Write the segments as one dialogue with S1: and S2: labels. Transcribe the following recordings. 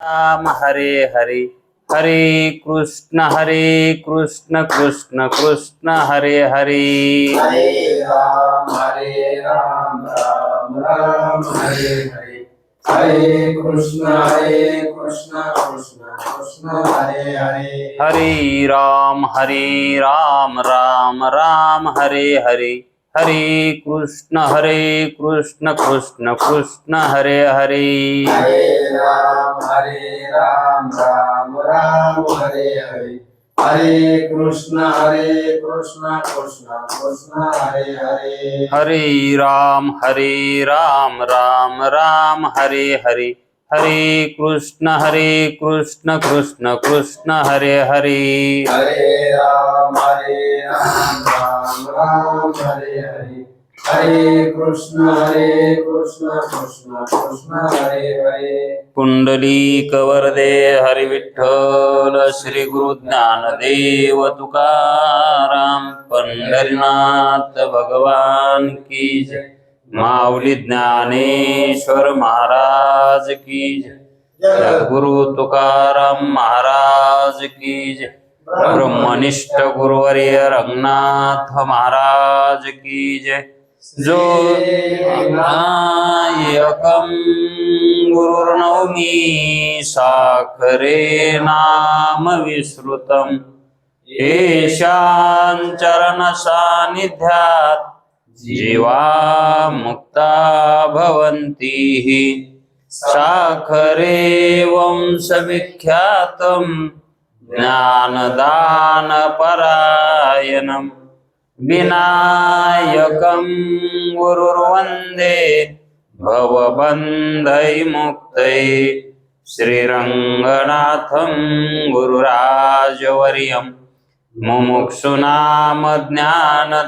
S1: राम हरे हरे हरे कृष्ण कृष्ण कृष्ण हरे हरे।
S2: हरे राम राम राम हरे हरे। हरे कृष्ण कृष्ण कृष्ण हरे हरे।
S1: हरे राम राम राम हरे हरे। हरे कृष्ण कृष्ण कृष्ण हरे हरे।
S2: हरे राम राम राम हरे हरे। हरे कृष्ण कृष्ण कृष्ण हरे हरे।
S1: हरे राम राम राम हरे हरे। हरे कृष्ण कृष्ण कृष्ण हरे हरे।
S2: हरे राम राम हरे हरे। हरे कृष्ण कृष्ण कृष्ण हरे हरे।
S1: पुंडलीक वरदे हरि विठ्ठल श्री गुरु ज्ञानदेव तुकाराम पंढरीनाथ भगवान की जय। माऊली ज्ञानेश्वर महाराज की जय। सद्गुरु तुकाराम महाराज की जय। ब्रह्मनिष्ठ गुरुवर्य रंगनाथ महाराज की जय। जो एकम गुरुर्नवमी साखरे नाम विश्रुतम येषां चरण सानिध्यात् जीवा मुक्ता भवन्ति। साखरे वंशविख्यातं ज्ञानदानपरायणम् विनायकं गुरुर्वन्दे भवबन्धैमुक्तये। श्रीरङ्गनाथं गुरुराजवर्यं मुमुक्षूणां ज्ञानदानेकदक्षं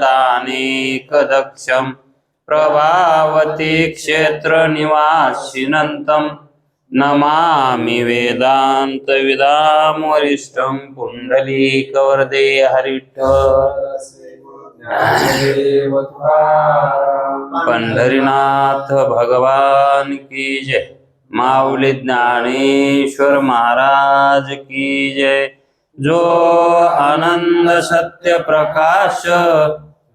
S1: प्रभावती क्षेत्रनिवासिनं नमामि वेदान्तविदां वरिष्ठं पुण्डलीकवरदे हरिविठ्ठल। पंढरीनाथ भगवान की जय। माऊली ज्ञानेश्वर महाराज की जय। जो आनंद सत्य प्रकाश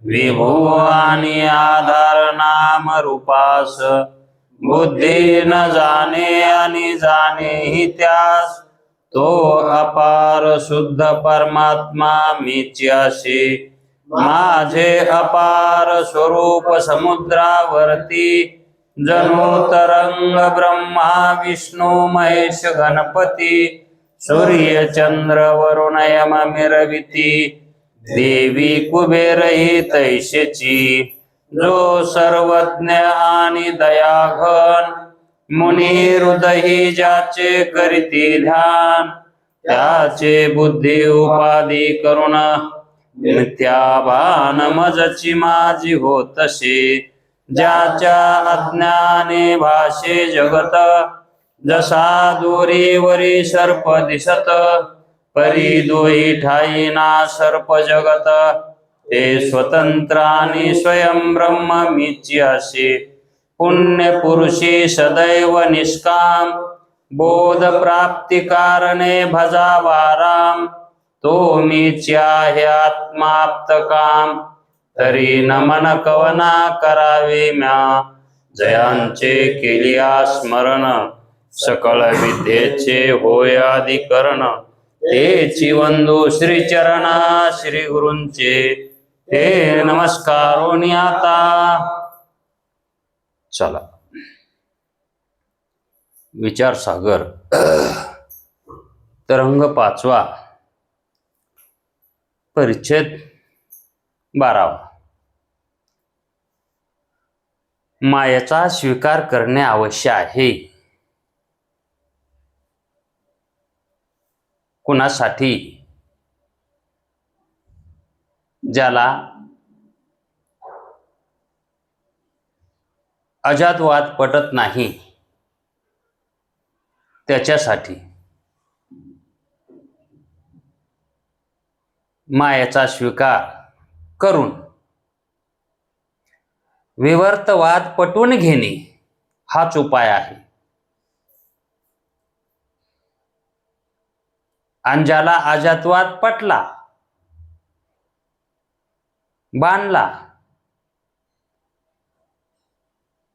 S1: विभू आणि आधार नाम रूपास बुद्धी न जाणे आणि जाणे ही त्यास तो अपार शुद्ध परमात्मा मीच्याशी माझे अपार स्वरूप समुद्रावरती जणू तरंग ब्रह्मा विष्णू महेश गणपती सूर्य चंद्र वरुण यम मिरविती देवी कुबेर ही तैशेची जो सर्वज्ञ आणि दयाघन मुनी हृदयी ज्याचे करीती ध्यान त्याचे बुद्धी उपाधी करुण मिथ्याभान मजची माझी होतसे ज्याच्या अज्ञाने भाषे जगत जसा दोरीवरी सर्प दिसत परी दोही ठाई ना सर्प जगत ते स्वतंत्र आणि स्वयं ब्रह्म मीची असे पुण्य पुरुषी सदैव निष्काम बोध प्राप्ती कारणे भजावा राम तो मीची आहे आत्माप्त काम तरी नमन कवना करावे म्या जयांचे केलिया स्मरण सकळ विद्येचे होय अधिकरण तेची वंदू श्री चरण श्री गुरूंचे ते नमस्कारोनी आता चला विचार सागर तरंग 5वा परिच्छेद 12 मायेचा स्वीकार करणे आवश्यक आहे. कुणासाठी? ज्याला अजातवाद पटत नाही त्याच्यासाठी मायेचा स्वीकार करून विवर्तवाद पटवून घेणे हाच उपाय आहे. आणि ज्याला अजातवाद पटला, बांधला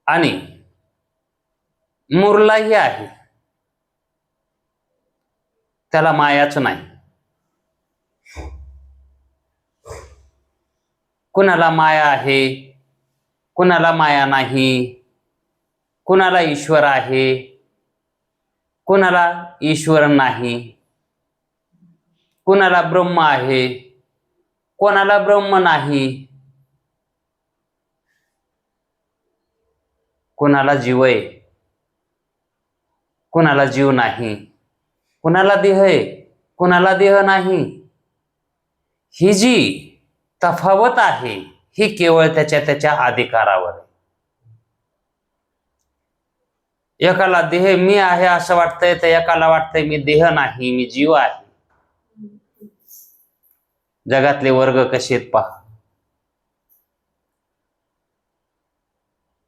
S1: आणि मुरलाही आहे, त्याला मायाच नाही. कुणाला माया आहे, कुणाला माया नाही, कुणाला ईश्वर आहे, कुणाला ईश्वर नाही, कुणाला ब्रह्म आहे, कोणाला ब्रह्म नाही, कुणाला जीव आहे, कुणाला जीव नाही, कुणाला देह आहे, कुणाला देह नाही. ही जी तफावत आहे ही केवळ त्याच्या अधिकारावर आहे. एकाला देह मी आहे असं वाटतंय, तर एकाला वाटतंय मी देह नाही, मी जीव आहे. जगातले वर्ग कसे आहेत पहा.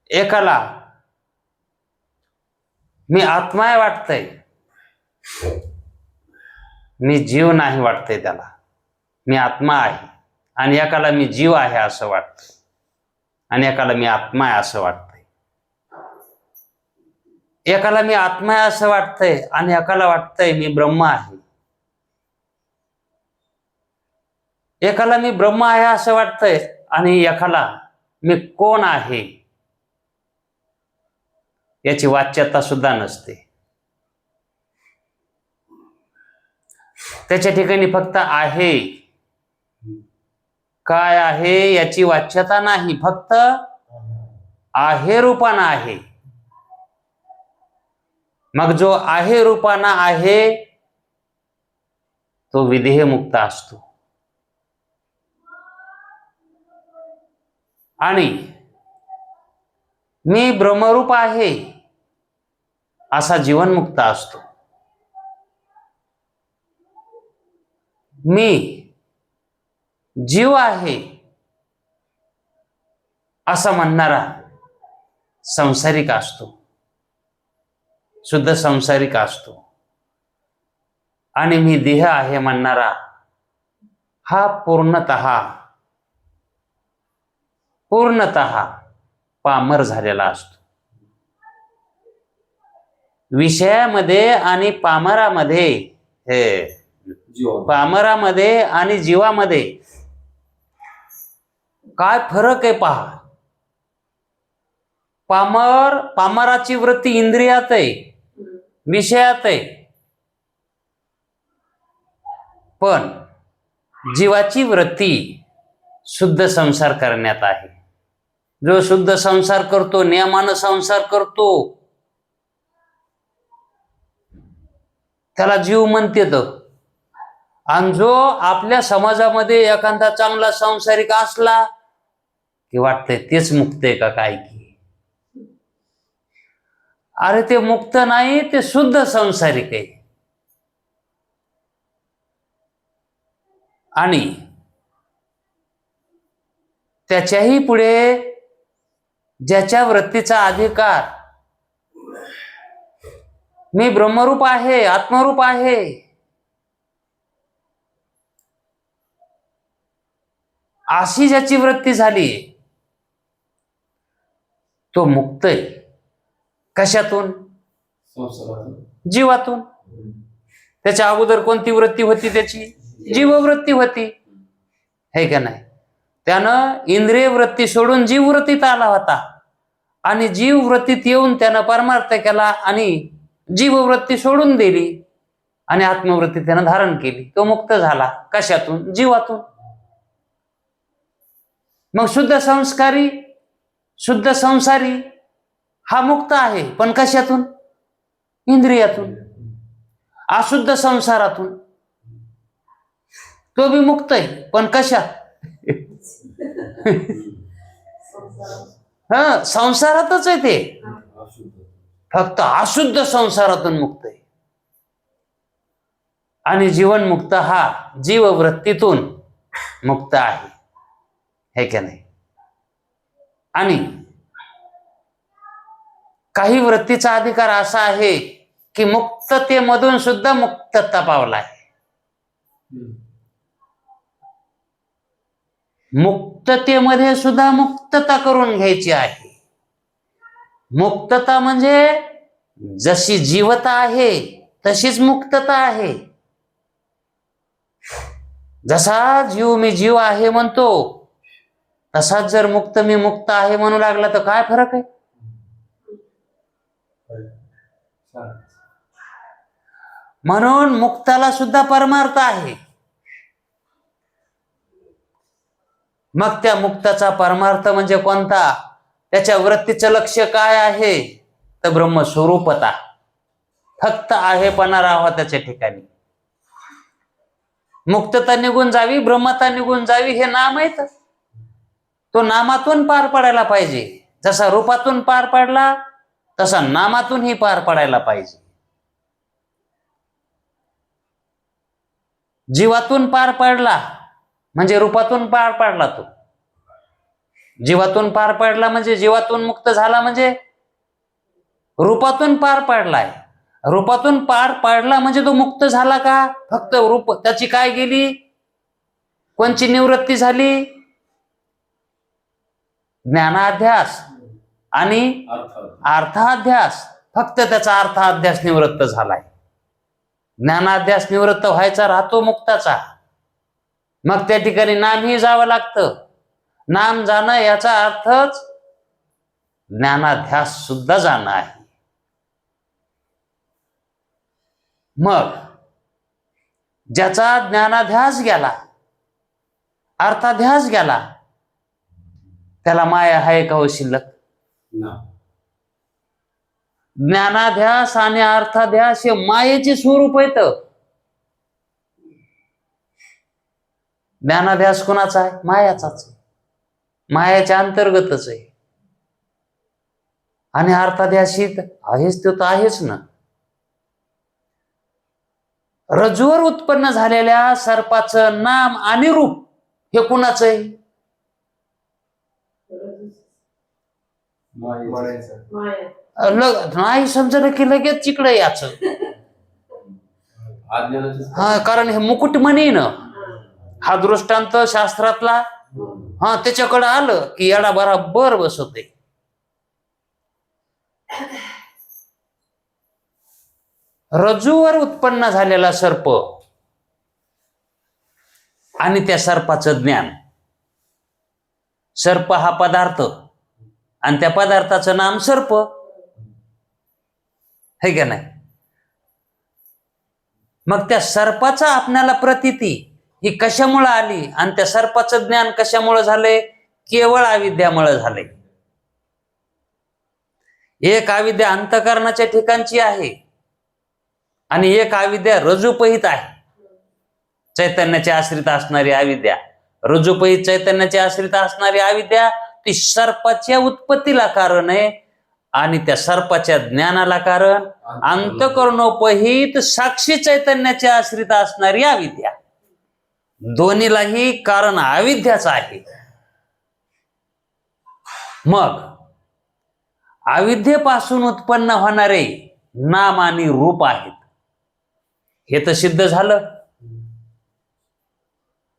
S1: एकाला मी आत्मा आहे वाटतंय, मी जीव नाही वाटतंय त्याला, मी आत्मा आहे. आणि एकाला मी जीव आहे असं वाटतंय, आणि एकाला मी आत्मा आहे असं वाटतंय. एकाला मी आत्मा आहे असं वाटतंय आणि एकाला वाटतंय मी ब्रह्म आहे. एकाला मी ब्रह्म आहे असं वाटतंय आणि एकाला मी कोण आहे याची वाच्यता सुद्धा नसते. त्याच्या ठिकाणी फक्त आहे, काय आहे याची वाच्यता नाही, फक्त आहे रूपानं आहे. मग जो आहे रूपानं आहे तो विदेहमुक्त असतो. आणि मी ब्रह्मरूप आहे असा जीवनमुक्त असतो. मी जीव आहे असं म्हणणारा संसारिक असतो, शुद्ध संसारिक असतो. आणि मी देह आहे म्हणणारा हा पूर्णतः पामर झालेला असतो. विषयामध्ये आणि पामरामध्ये आणि जीवामध्ये काय फरक आहे पहा. पामराची वृत्ती इंद्रियात आहे, विषयात आहे, पण जीवाची वृत्ती शुद्ध संसार करण्यात आहे. जो शुद्ध संसार करतो, नियमानं संसार करतो, त्याला जीव म्हणते. आणि जो आपल्या समाजामध्ये एखादा चांगला संसारिक असला की वाटतंय तेच मुक्त आहे का काय की. अरे ते मुक्त नाही, ते शुद्ध संसारिक आहे. आणि त्याच्याही पुढे ज्याच्या वृत्तीचा अधिकार मी ब्रह्मरूप आहे, आत्मरूप आहे, अशी ज्याची वृत्ती झाली तो मुक्त आहे. कशातून? जीवातून. त्याच्या अगोदर कोणती वृत्ती होती? त्याची जीववृत्ती होती, है का नाही? त्यानं इंद्रिय वृत्ती सोडून जीव वृत्तीत आला होता आणि जीव वृत्तीत येऊन त्यानं परमार्थ केला आणि जीववृत्ती सोडून दिली आणि आत्मवृत्ती त्यानं धारण केली. तो मुक्त झाला. कशातून? जीवातून. मग शुद्ध संसारी हा मुक्त आहे, पण कशातून? इंद्रियातून. अशुद्ध संसारातून. तो बी मुक्त आहे, पण कशात? संसारातच आहे ते, फक्त अशुद्ध संसारातून मुक्त आहे. आणि जीवनमुक्त हा जीववृत्तीतून मुक्त आहे, है का नाही? आणि काही वृत्तीचा अधिकार असा आहे की मुक्ततेमधून सुद्धा मुक्तता पावला आहे. मुक्ततेमध्ये सुद्धा मुक्तता करून घ्यायची आहे. मुक्तता म्हणजे जशी जीवता आहे तशीच मुक्तता आहे. जसा जीव मी जीव आहे म्हणतो तसाच जर मुक्त मी मुक्त आहे म्हणू लागला तर काय फरक आहे? म्हणून मुक्ताला सुद्धा परमार्थ आहे. मग त्या मुक्ताचा परमार्थ म्हणजे कोणता? त्याच्या वृत्तीचं लक्ष काय आहे? तर ब्रह्मस्वरूपता. फक्त आहेपणा राहावा त्याच्या ठिकाणी. मुक्तता निघून जावी, ब्रह्मता निघून जावी हे नाम आहेत. तो नामातून पार पडायला पाहिजे. जसा रूपातून पार पडला तसा नामातूनही पार पडायला पाहिजे. जीवातून पार पडला म्हणजे रूपातून पार पडला. तो जीवातून पार पडला म्हणजे जीवातून मुक्त झाला म्हणजे रूपातून पार पडलाय. रूपातून पार पडला म्हणजे तो मुक्त झाला का? फक्त रूप त्याची काय गेली? कोणची निवृत्ती झाली? ज्ञानाध्यास आणि अर्थाध्यास. फक्त त्याचा अर्थाध्यास निवृत्त झालाय. ज्ञानाध्यास निवृत्त व्हायचा राहतो मुक्ताचा. मग त्या ठिकाणी नामही जावं लागतं. नाम जाणं याचा अर्थच ज्ञानाध्यास सुद्धा जाणं आहे. मग ज्याचा ज्ञानाध्यास गेला, अर्थाध्यास गेला, त्याला माया आहे का हो शिल्लक? ज्ञानाध्यास आणि अर्थाध्यास हे मायेचे स्वरूप आहेत. ज्ञानाध्यास कुणाचा आहे? मायाचाच आहे. मायाच्या अंतर्गतच आहे. आणि अर्थाध्यास आहेच, तो तर आहेच ना. रज्जूवर उत्पन्न झालेल्या सर्पाचं नाम आणि रूप हे कुणाचं आहे? नाही समजलं की लगेच चिकडं याच. हा, कारण हे मुकुटमणी ना, हा दृष्टांत शास्त्रातला. हा, त्याच्याकडे आलं की याडा बराबर बसवते. रज्जूवर उत्पन्न झालेला सर्प आणि त्या सर्पाचं ज्ञान. सर्प हा पदार्थ आणि त्या पदार्थाचं नाम सर्प, है का नाही? मग त्या सर्पाचा आपल्याला प्रतीती ही कशामुळे आली आणि त्या सर्पाचं ज्ञान कशामुळे झालंय? केवळ अविद्यामुळे झालंय. एक अविद्या अंतःकरणाच्या ठिकाणची आहे आणि एक अविद्या रज्जुपहित आहे. चैतन्याचे आश्रित असणारी अविद्या, रज्जुपहित चैतन्याचे आश्रित असणारी अविद्या, ती सर्पाच्या उत्पत्तीला कारण आहे आणि त्या सर्पाच्या ज्ञानाला कारण अंतःकरणोपहित साक्षी चैतन्याचे आश्रित असणारी अविद्या. दोन्हीलाही कारण अविद्याच आहे. मग अविद्येपासून उत्पन्न होणारे नाम आणि रूप आहेत हे तर सिद्ध झालं.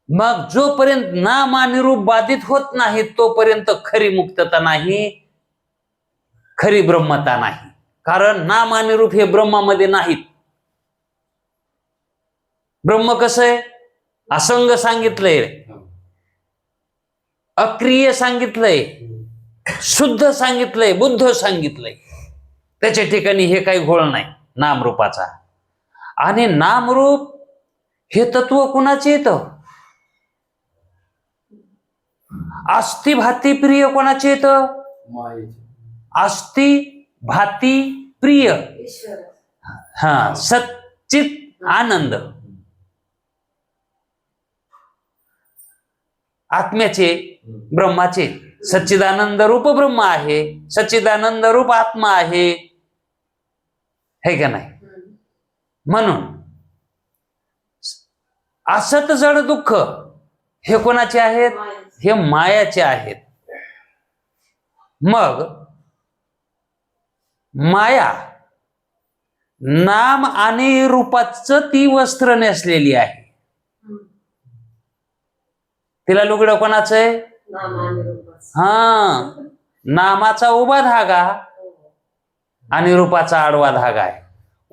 S1: मग जोपर्यंत नाम आणि रूप बाधित होत नाही तोपर्यंत खरी मुक्तता नाही, खरी ब्रह्मता नाही. कारण नाम आणि रूप हे ब्रह्मामध्ये नाहीत. ब्रह्म कसं आहे? असंग सांगितलंय, अक्रिय सांगितलंय, शुद्ध सांगितलंय, बुद्ध सांगितलंय. त्याच्या ठिकाणी हे काही घोळ नाही नामरूपाचा. आणि नामरूप हे तत्व कुणाचे येतं? अस्ति भाती प्रिय कोणाचे येतं? अस्ति भाती प्रिय, हा, सच्चित आनंद. आत्म्याचे, ब्रह्माचे. सच्चिदानंद रूप ब्रह्म आहे, सच्चिदानंद रूप आत्मा आहे, है का नाही? म्हणून असत जड दुःख हे कोणाचे आहेत? हे मायाचे आहेत. मग माया नाम आणि रूपाचं ती वस्त्र नेसलेली आहे. तिला लुगडं कोणाचं आहे? हा, नामाचा उभा धागा आणि रूपाचा आडवा धागा आहे.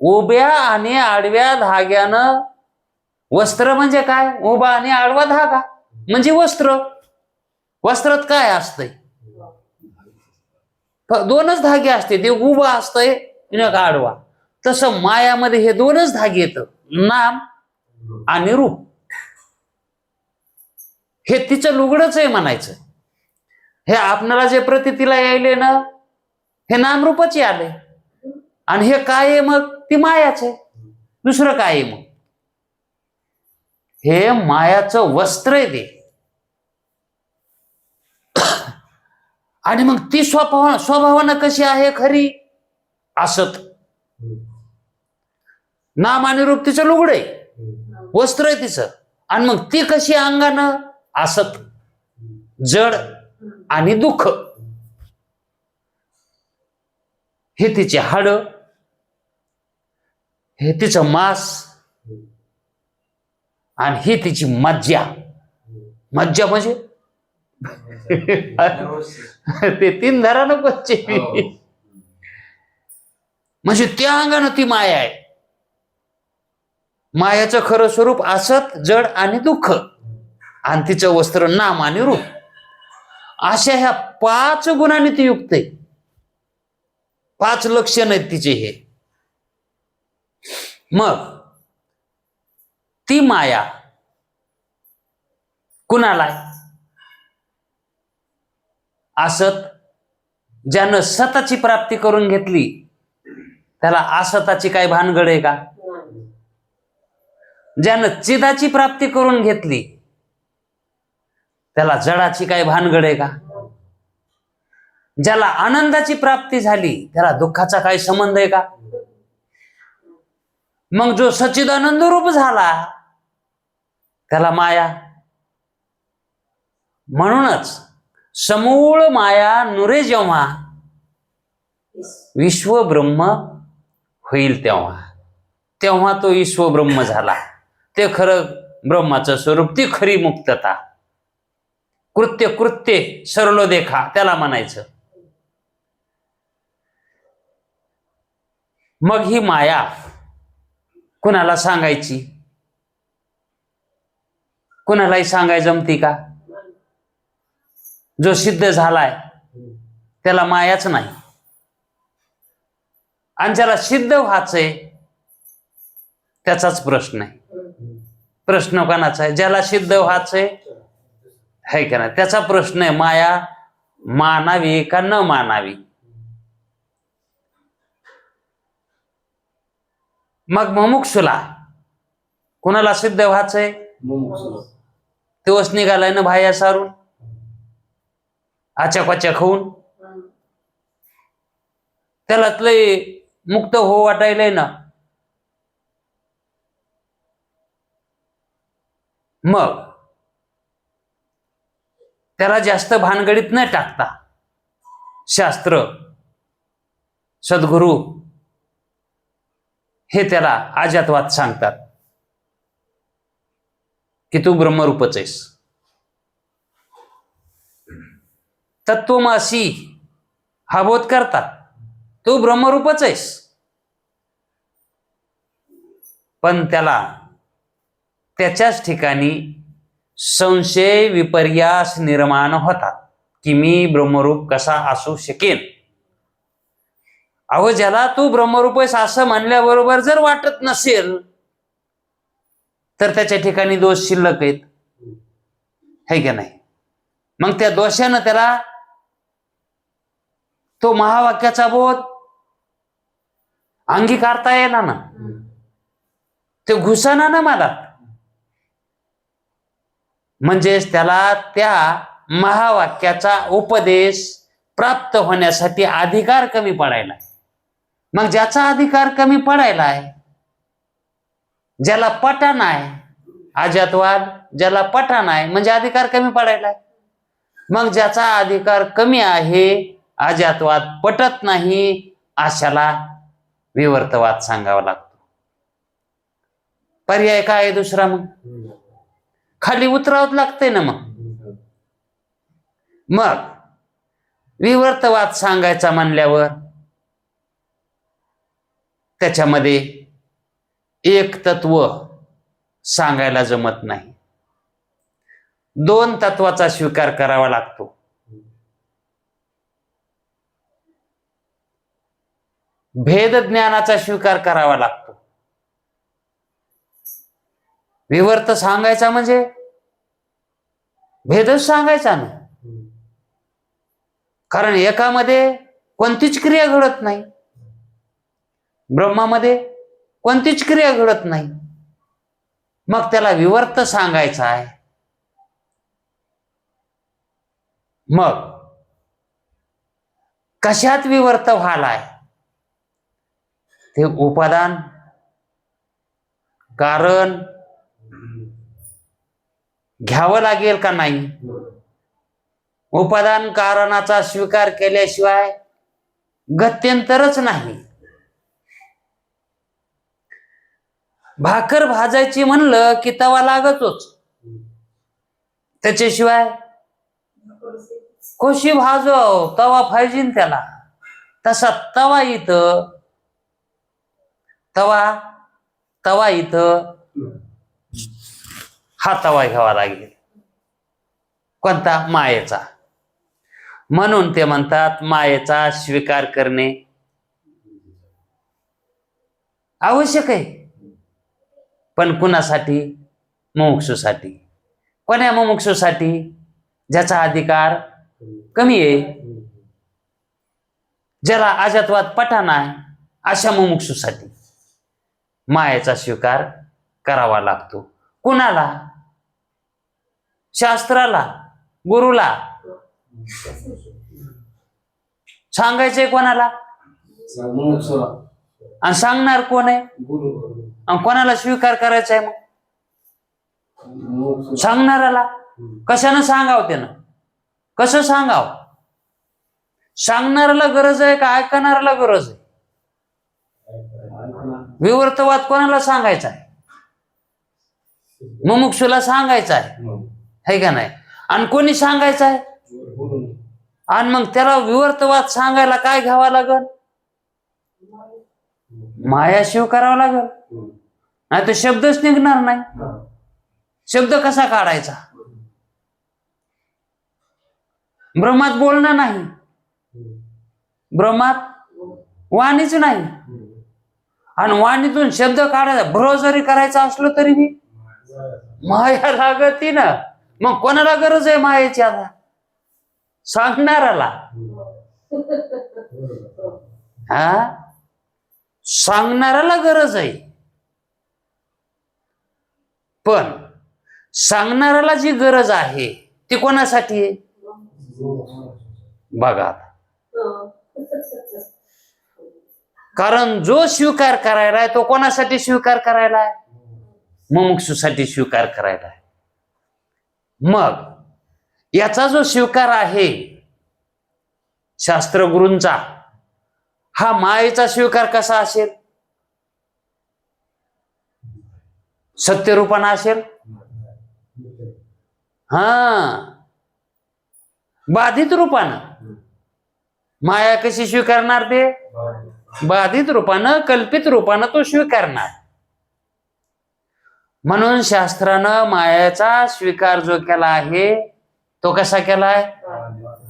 S1: उभ्या आणि आडव्या धाग्यानं वस्त्र म्हणजे काय? उभा आणि आडवा धागा म्हणजे वस्त्र. वस्त्रात काय असतंय? दोनच धागे असते, ते उभा असतंय का आडवा. तसं मायामध्ये हे दोनच धागे येत, नाम आणि रूप. हे तिचं लुगडच आहे म्हणायचं. हे आपणाला जे प्रतीला यायले ना, हे नामरूपच आले. आणि हे काय आहे मग? ती मायाच आहे. दुसरं काय आहे मग? हे मायाचं वस्त्र आहे ते. आणि मग ती स्वभावानं कशी आहे खरी? असत. नाम आणि रूप तिचं लुगडं आहे, वस्त्र आहे तिचं. आणि मग ती कशी अंगानं? असत, जड आणि दुःख. हे तिचे हाड, हे तिचं मांस, आणि ही तिची मज्जा. मज्जा म्हणजे ते 3 धरा नकोचे. म्हणजे त्या अंगानं ती माया आहे. मायाचं खरं स्वरूप असत, जड आणि दुःख. आणि तिचं वस्त्र नाम आणि रूप. अशा ह्या 5 गुणांनी ती युक्त आहे. 5 लक्षण आहेत तिचे हे. मग ती माया कुणाला आहे? असत. ज्यानं सताची प्राप्ती करून घेतली त्याला असताची काय भानगड आहे का? ज्यानं चिदाची प्राप्ती करून घेतली त्याला जडाची काय भानगड आहे का? ज्याला आनंदाची प्राप्ती झाली त्याला दुःखाचा काय संबंध आहे का? मग जो सच्चिदानंद रूप झाला त्याला माया. म्हणूनच समूळ माया नुरे जेव्हा विश्व ब्रह्म होईल तेव्हा तो विश्व ब्रह्म झाला. ते खरं ब्रह्माचं स्वरूप, ती खरी मुक्तता. कृत्य सरलो देखा त्याला म्हणायचं. मग ही माया कुणाला सांगायची? कुणालाही सांगाय जमती का? जो सिद्ध झालाय त्याला मायाच नाही. आणि ज्याला सिद्ध व्हायचंय त्याचाच प्रश्न आहे. प्रश्न कोणाचा आहे? ज्याला सिद्ध व्हायचंय है का नाही, त्याचा प्रश्न आहे. माया मानावी का न मानावी? मग मुमुक्षुला कुणाला सिद्ध व्हायचंय? तोच निघालाय ना भाया सारून, आच्यापाच्या खाऊन. त्याला लय मुक्त हो वाटायलंय ना. मग त्याला जास्त भानगडीत न टाकता शास्त्र, सद्गुरू हे त्याला अजातवाद सांगतात की तू ब्रह्मरूपच आहेस. तत्वमसी हा बोध करतात, तू ब्रह्मरूपच आहेस. पण त्याला त्याच्याच ठिकाणी संशय विपर्यास निर्माण होतात की मी ब्रह्मरूप कसा असू शकेन. अहो, ज्याला तू ब्रह्मरूप आहेस असं म्हणल्याबरोबर जर वाटत नसेल तर त्याच्या ठिकाणी दोष शिल्लक आहेत, है की नाही? मग त्या दोषानं त्याला तो महावाक्याचा बोध अंगीकारता येणार ना, ते घुसना ना मला. म्हणजेच त्याला त्या महावाक्याचा उपदेश प्राप्त होण्यासाठी अधिकार कमी पडायला. मग ज्याचा अधिकार कमी पडायलाय, ज्याला पटा नाही अजातवाद, ज्याला पटा नाही म्हणजे अधिकार कमी पडायलाय. मग ज्याचा अधिकार कमी आहे, अजातवाद पटत नाही, अशाला विवर्तवाद सांगावा लागतो. पर्याय काय आहे दुसरा? मग खाली उतरावं लागतंय ना. मग मग विवर्तवाद सांगायचा म्हणल्यावर त्याच्यामध्ये एक तत्व सांगायला जमत नाही, दोन तत्वाचा स्वीकार करावा लागतो. भेद ज्ञानाचा स्वीकार करावा लागतो. विवर्त सांगायचा म्हणजे भेदच सांगायचा ना, कारण एकामध्ये कोणतीच क्रिया घडत नाही, ब्रह्मामध्ये कोणतीच क्रिया घडत नाही, मग त्याला विवर्त सांगायचा आहे. मग कशात विवर्त व्हालाय ते उपादान कारण घ्यावं लागेल का नाही. उपादान कारणाचा स्वीकार केल्याशिवाय गत्यंतरच नाही. भाकर भाजायची म्हणलं की तवा लागतोच, त्याच्याशिवाय कशी भाजव, तवा पाहिजे त्याला. तसा तवा इथं हा तवा घ्यावा लागेल. कोणता? मायेचा. म्हणून ते म्हणतात मायेचा स्वीकार करणे आवश्यक आहे. पण कुणासाठी? मुमुक्षूसाठी. कोण्या मुमुक्षूसाठी? ज्याचा अधिकार कमी आहे, ज्याला अजातवाद पठाण आहे, अशा मुमुक्षूसाठी मायेचा स्वीकार करावा लागतो. कुणाला? शास्त्राला, गुरुला. सांगायचंय कोणाला? आणि सांगणार कोण आहे? आणि कोणाला स्वीकार करायचा आहे? मग सांगणाराला. कशानं सांगाव? त्यानं कसं सांगाव? सांगणाऱ्याला गरज आहे का ऐकणाऱ्याला गरज आहे? विवर्तवाद कोणाला सांगायचा आहे? मुमुक्षूला सांगायचा आहे का नाही? आणि कोणी सांगायचा आहे? आणि मग त्याला विवर्तवाद सांगायला काय घ्यावा लागल? माया शिव करावा लागल, नाही तर शब्दच निघणार नाही. शब्द कसा काढायचा? ब्रह्मात बोलणं नाही, ब्रह्मात वाणीच नाही, आणि वाणीतून शब्द काढायचा भ्र जरी करायचा असलो तरी बी माया लागती ना. मग कोणाला गरज आहे मायेची? आता सांगणाराला. हा, सांगणाऱ्याला गरज आहे. पण सांगणाऱ्याला जी गरज आहे ती कोणासाठी आहे? बघा, कारण जो स्वीकार करायला आहे तो कोणासाठी स्वीकार करायला आहे? मुमुक्षूसाठी स्वीकार करायला आहे. मग याचा जो स्वीकार आहे शास्त्रगुरूंचा, हा मायेचा स्वीकार कसा असेल? सत्यरूपानं असेल. हा, बाधित रूपानं. माया कशी स्वीकारणार? ते बाधित रूपानं, कल्पित रूपानं तो स्वीकारणार. म्हणून शास्त्रानं मायाचा स्वीकार जो केला आहे तो कसा केलाय?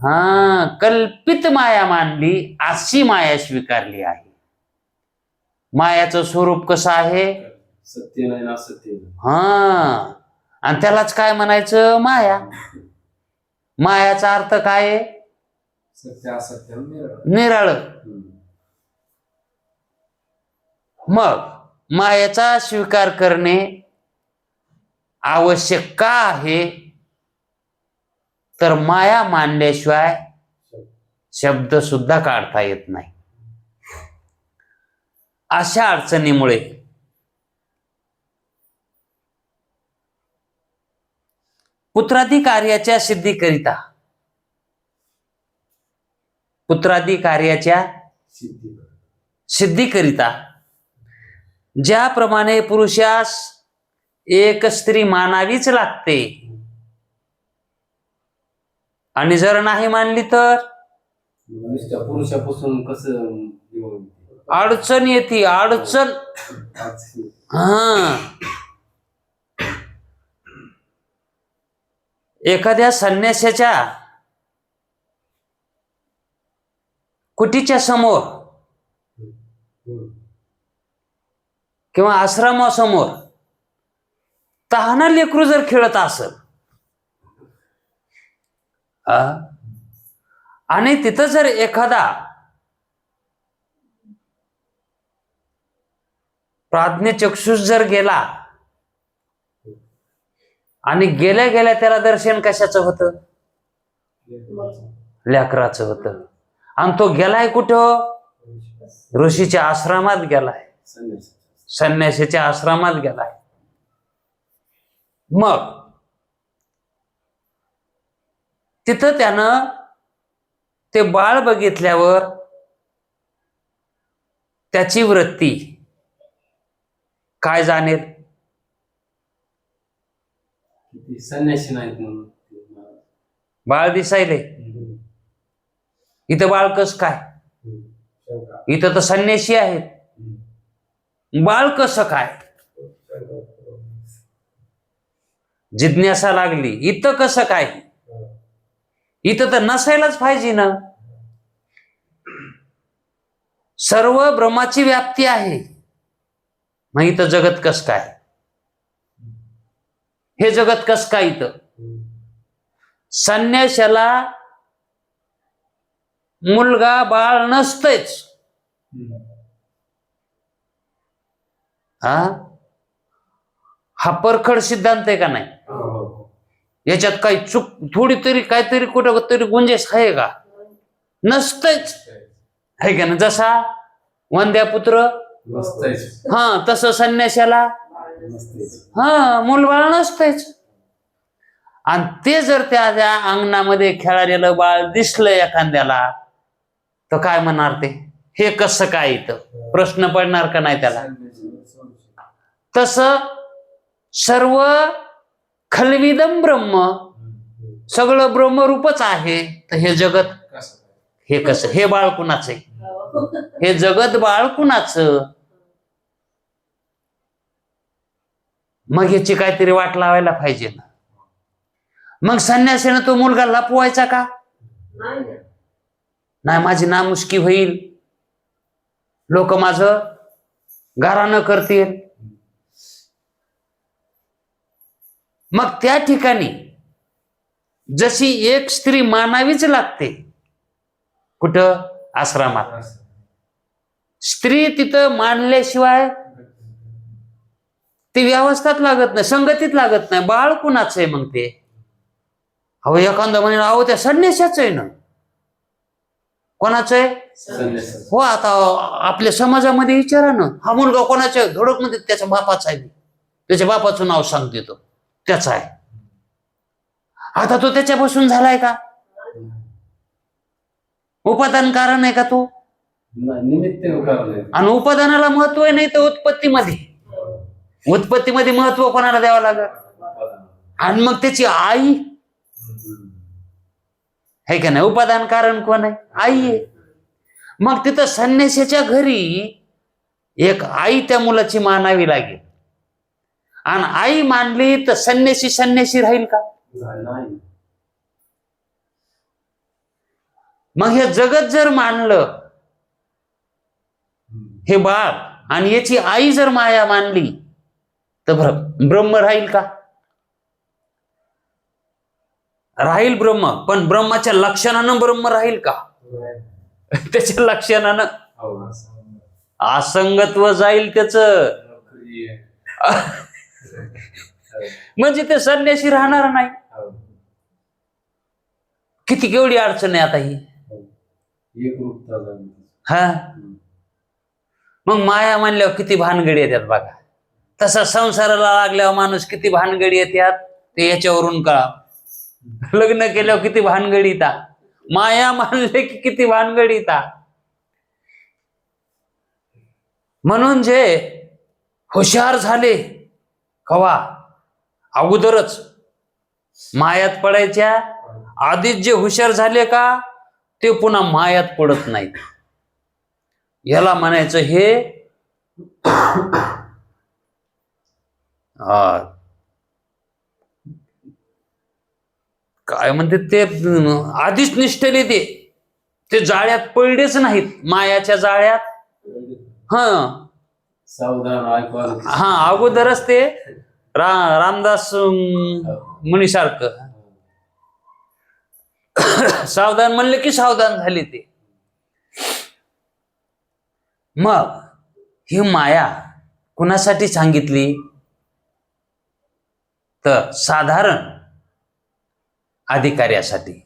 S1: हा, कल्पित माया मानली, अशी माया स्वीकारली आहे. मायाचं स्वरूप कसं आहे?
S2: सत्य नाही ना, सत्य.
S1: हा, आणि त्यालाच काय म्हणायचं? माया. मायाचा अर्थ काय आहे?
S2: सत्य असत्य
S1: निराळ. मग मायाचा स्वीकार करणे आवश्यक का आहे? तर माया मानल्याशिवाय शब्द सुद्धा काढता येत नाही. अशा अडचणीमुळे पुत्रादी कार्याच्या सिद्धीकरिता ज्याप्रमाणे पुरुषास एक स्त्री मानावीच लागते, आणि जर नाही मानली तर
S2: नुसत्या पुरुषापासून कसं निवडून
S1: अडचण येते, अडचण. हा, एखाद्या संन्याशाच्या कुटीच्या समोर किंवा आश्रमासमोर तहाना लेकरू जर खेळत असेल आणि तिथं जर एखादा प्राज्ञचक्षुष जर गेला आणि गेल्या गेल्या त्याला दर्शन कशाचं होतं? लेकराचं होतं. आणि तो गेलाय कुठं? ऋषीच्या आश्रमात गेलाय, संन्यासीच्या आश्रमात गेलाय. मग तिथं त्यानं ते बाळ बघितल्यावर त्याची वृत्ती काय जाणेल?
S2: संन्यासी नाहीत म्हणून
S1: बाळ दिसायले. इथं बाळ कस काय? इथं तर संन्यासी आहेत, बाळ कसं काय? जिज्ञासा लागली, इथं कसं काय? इथं तर नसायलाच पाहिजे ना. सर्व ब्रह्माची व्याप्ती आहे, मग इथं जगत कस काय? हे जगत कस काय? इथं संन्याशाला मुलगा बाळ नसतेच. हा परखड सिद्धांत आहे का नाही? याच्यात काही चूक थोडी तरी काहीतरी कुठं तरी गुंजाइश आहे का? नसतेच, आहे का ना? जसा वंद्यापुत्र हा, तसं संन्याशाला मूलबाळ नसतेच. आणि ते जर त्या अंगणामध्ये खेळालेलं बाळ दिसलं एखाद्याला तर काय म्हणणार? ते हे कसं काय? इथं प्रश्न पडणार का नाही त्याला? तसं सर्व खलविदम ब्रह्म, सगळं ब्रह्मरूपच आहे. तर हे जगत हे कसं? हे बाळ कुणाचं आहे? हे जगत बाळ कुणाचं? मग याची काहीतरी वाट लावायला पाहिजे ना. मग संन्यासीनं तो मुलगा लपवायचा का? नाही, माझी नामुष्की होईल, लोक माझं गारानं करतील. मग त्या ठिकाणी जशी एक स्त्री मानावीच लागते, कुठं? आश्रमात. स्त्री तिथं मानल्याशिवाय ती व्यवस्थाच लागत नाही, संगतीत लागत नाही. बाळ कुणाचं आहे मग ते? अहो एखादा म्हणे अहो त्या संन्याशाचं आहे ना. कोणाचं आहे? हो, आता आपल्या समाजामध्ये विचारा ना, हा मुलगा कोणाचा आहे? धडक मध्ये त्याच्या बापाचा आहे, त्याच्या बापाचं नाव सांगते तो, त्याचा आहे. आता तो त्याच्यापासून झालाय का? उपादान कारण आहे का तो? आणि उपादानाला महत्व नाही तर उत्पत्तीमध्ये, उत्पत्तीमध्ये महत्व कोणाला द्यावं लागत? आणि मग त्याची आई आहे का नाही? उपादान कारण कोण आहे? आई आहे. मग तिथं संन्याशाच्या घरी एक आई त्या मुलाची मानावी लागेल. आणि आई मानली तर संन्यासी संन्यासी राहील का? मग हे जगत जर मानलं, हे बाळ आणि याची आई जर माया मानली तर ब्रह्म राहील का? राहील ब्रह्म, पण ब्रह्माच्या लक्षणानं ब्रह्म राहील का? त्याच्या लक्षणानं असंगत्व जाईल त्याच. म्हणजे ते संन्यासी राहणार नाही. किती केवढी अडचण आहे आता ही. हा, मग माया मानल्यावर किती भानगडी येतात बघा. तसा संसाराला लागल्यावर माणूस किती भानगडी येतात ते याच्यावरून कळा. लग्न केल्यावर किती भानगडी येतात, माया मानले की किती भानगडी येतात. म्हणून जे हुशार झाले कवा अगोदरच मायात पडायच्या आधीच जे हुशार झाले का ते पुन्हा मायात पडत नाहीत. याला म्हणायचं हे काय म्हणते ते आधीच निष्ठले ते जाळ्यात पडलेच नाहीत, मायाच्या जाळ्यात. हा
S2: सावधान
S1: हा अगोदरच ते रामदास मुनीसारखं सावधान म्हणले की सावधान झाले ते. मग ही माया कुणासाठी सांगितली तर साधारण अधिकाऱ्यासाठी.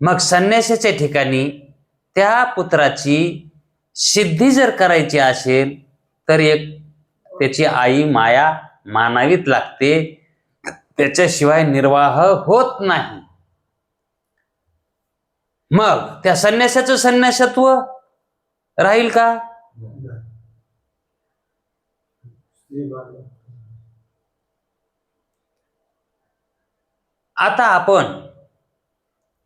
S1: मग संन्यासाच्या ठिकाणी त्या पुत्राची सिद्धी जर करायची असेल तर एक त्याची आई माया मानावीत लागते, त्याच्याशिवाय निर्वाह होत नाही. मग त्या संन्यासाचं संन्यासत्व राहील का? आता आपण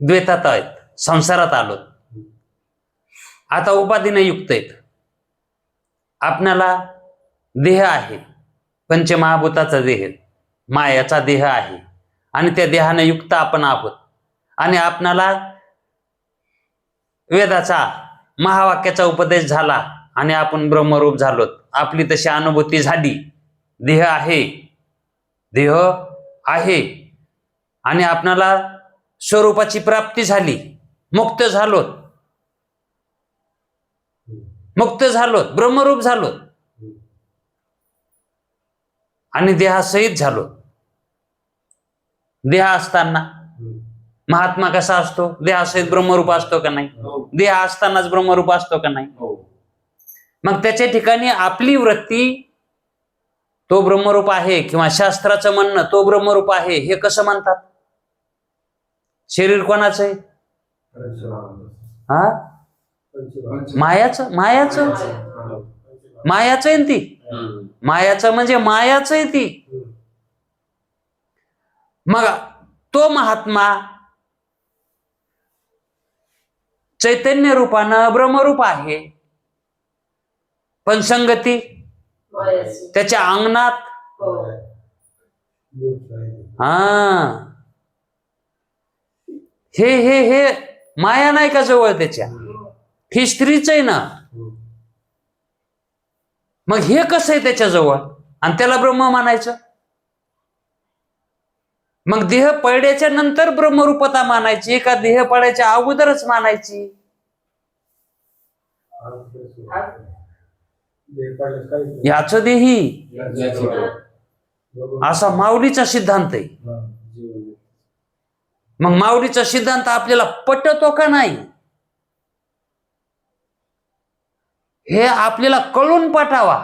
S1: द्वैतात आहेत, संसारात आलो, आता उपाधीने युक्त आहेत. आपणाला देह आहे, पंचमहाभूताचा देह, मायाचा देह आहे आणि त्या देहाने युक्त आपण आहोत. आणि आपणाला वेदाचा महावाक्याचा उपदेश झाला आणि आपण ब्रह्मरूप झालो, आपली तशी अनुभूती झाली. देह आहे, देह आहे आणि आपणाला स्वरूपाची प्राप्ती झाली, मुक्त झालो, मुक्त झालो, ब्रह्मरूप झालो आणि देहासहित झालो. देह असताना महात्मा कसा असतो? देहासहित ब्रह्मरूप असतो का नाही? देह असतानाच ब्रह्मरूप असतो का नाही? मग त्याच्या ठिकाणी आपली वृत्ती तो ब्रह्मरूप आहे किंवा शास्त्राचं म्हणणं तो ब्रह्मरूप आहे हे कसं म्हणतात? शरीर कोणाचं आहे? हा मायाचं, मायाचं, मायाचं आहे ती. मायाचं म्हणजे मायाचं आहे ती. मग तो महात्मा चैतन्य रूपानं ब्रह्मरूप आहे, पण संगती त्याच्या अंगणात. हा हे हे हे माया नाही का जवळ त्याच्या? ही स्त्रीच आहे ना. मग हे कसं आहे त्याच्याजवळ आणि त्याला ब्रह्म मानायचं? मग देह पडल्याच्या नंतर ब्रह्मरूपता मानायची का देह पडायच्या अगोदरच मानायची? याच देही असा माऊलीचा सिद्धांत आहे. मग माऊलीचा सिद्धांत आपल्याला पटतो का नाही हे आपल्याला कळून पटावा.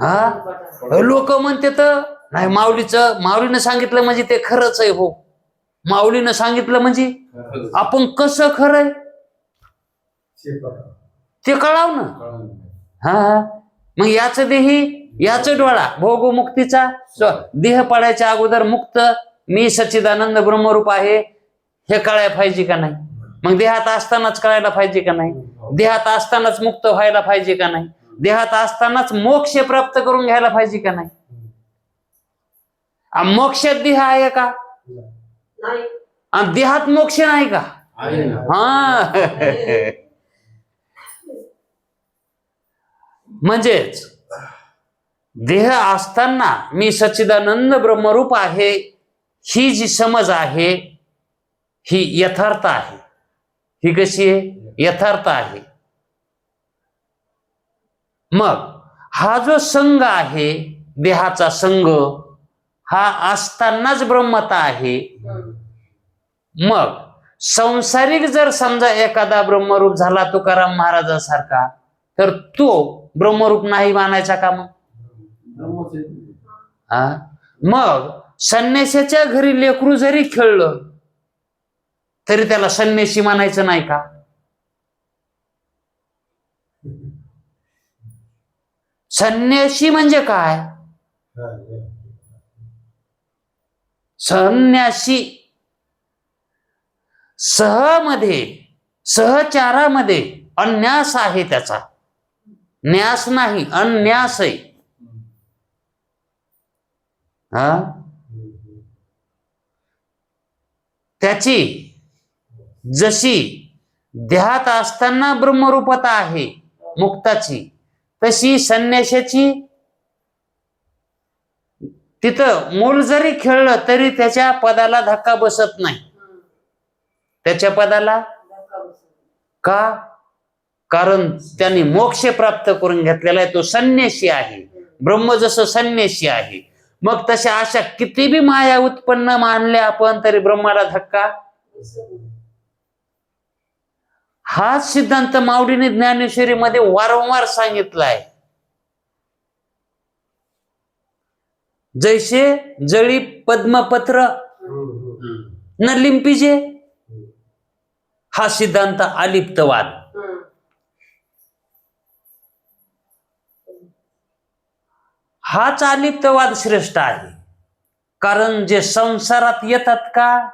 S1: हा लोक म्हणते तर नाही, माऊलीनं सांगितलं म्हणजे ते खरंच आहे. हो, माऊलीनं सांगितलं म्हणजे आपण कसं खरंय ते कळाव ना. हा मग याच देही याच डोळा भोग मुक्तीचा, देह पडायच्या अगोदर मुक्त मी सच्चिदानंद ब्रह्मरूप आहे हे कळायला पाहिजे का नाही? मग देहात असतानाच कळायला पाहिजे का नाही? देहात असतानाच मुक्त व्हायला पाहिजे का नाही? देहात असतानाच मोक्ष प्राप्त करून घ्यायला पाहिजे का नाही? मोक्षात देह आहे का? आणि देहात मोक्ष नाही का? हा म्हणजेच देह असताना मी सच्चिदानंद ब्रह्मरूप आहे ही जी समज आहे ही यथार्थ आहे. ही कशी आहे? यथार्थ आहे. मग हा जो संघ आहे देहाचा संघ हा असतानाच ब्रह्मता आहे. मग संसारिक जर समजा एखादा ब्रह्मरूप झाला तुकाराम महाराजांसारखा तर तो ब्रह्मरूप नाही मानायचा का? मग संन्यासाच्या घरी लेकरू जरी खेळलं तरी त्याला संन्यासी मानायचं नाही का? संन्यासी म्हणजे काय? संन्यासी सहमध्ये सहचारामध्ये अन्यास आहे त्याचा, न्यास नाही, अन्यास आहे. हा, त्याची जशी देहात असताना ब्रह्मरूपता आहे मुक्ताची, तशी संन्यासाची तिथं मूल जरी खेळलं तरी त्याच्या पदाला धक्का बसत नाही. त्याच्या पदाला का? कारण त्यांनी मोक्ष प्राप्त करून घेतलेला आहे, तो संन्यासी आहे. ब्रह्म जसं संन्यासी आहे, मग तशा अशा किती बी माया उत्पन्न मानल्या आपण तरी ब्रह्माला धक्का. हाच सिद्धांत माऊलीने ज्ञानेश्वरीमध्ये वारंवार सांगितलाय. जैसे जळी पद्मपत्र न लिंपिजे, हा सिद्धांत अलिप्तवाद. हाच अलिप्तवाद श्रेष्ठ आहे. कारण जे संसारात येतात का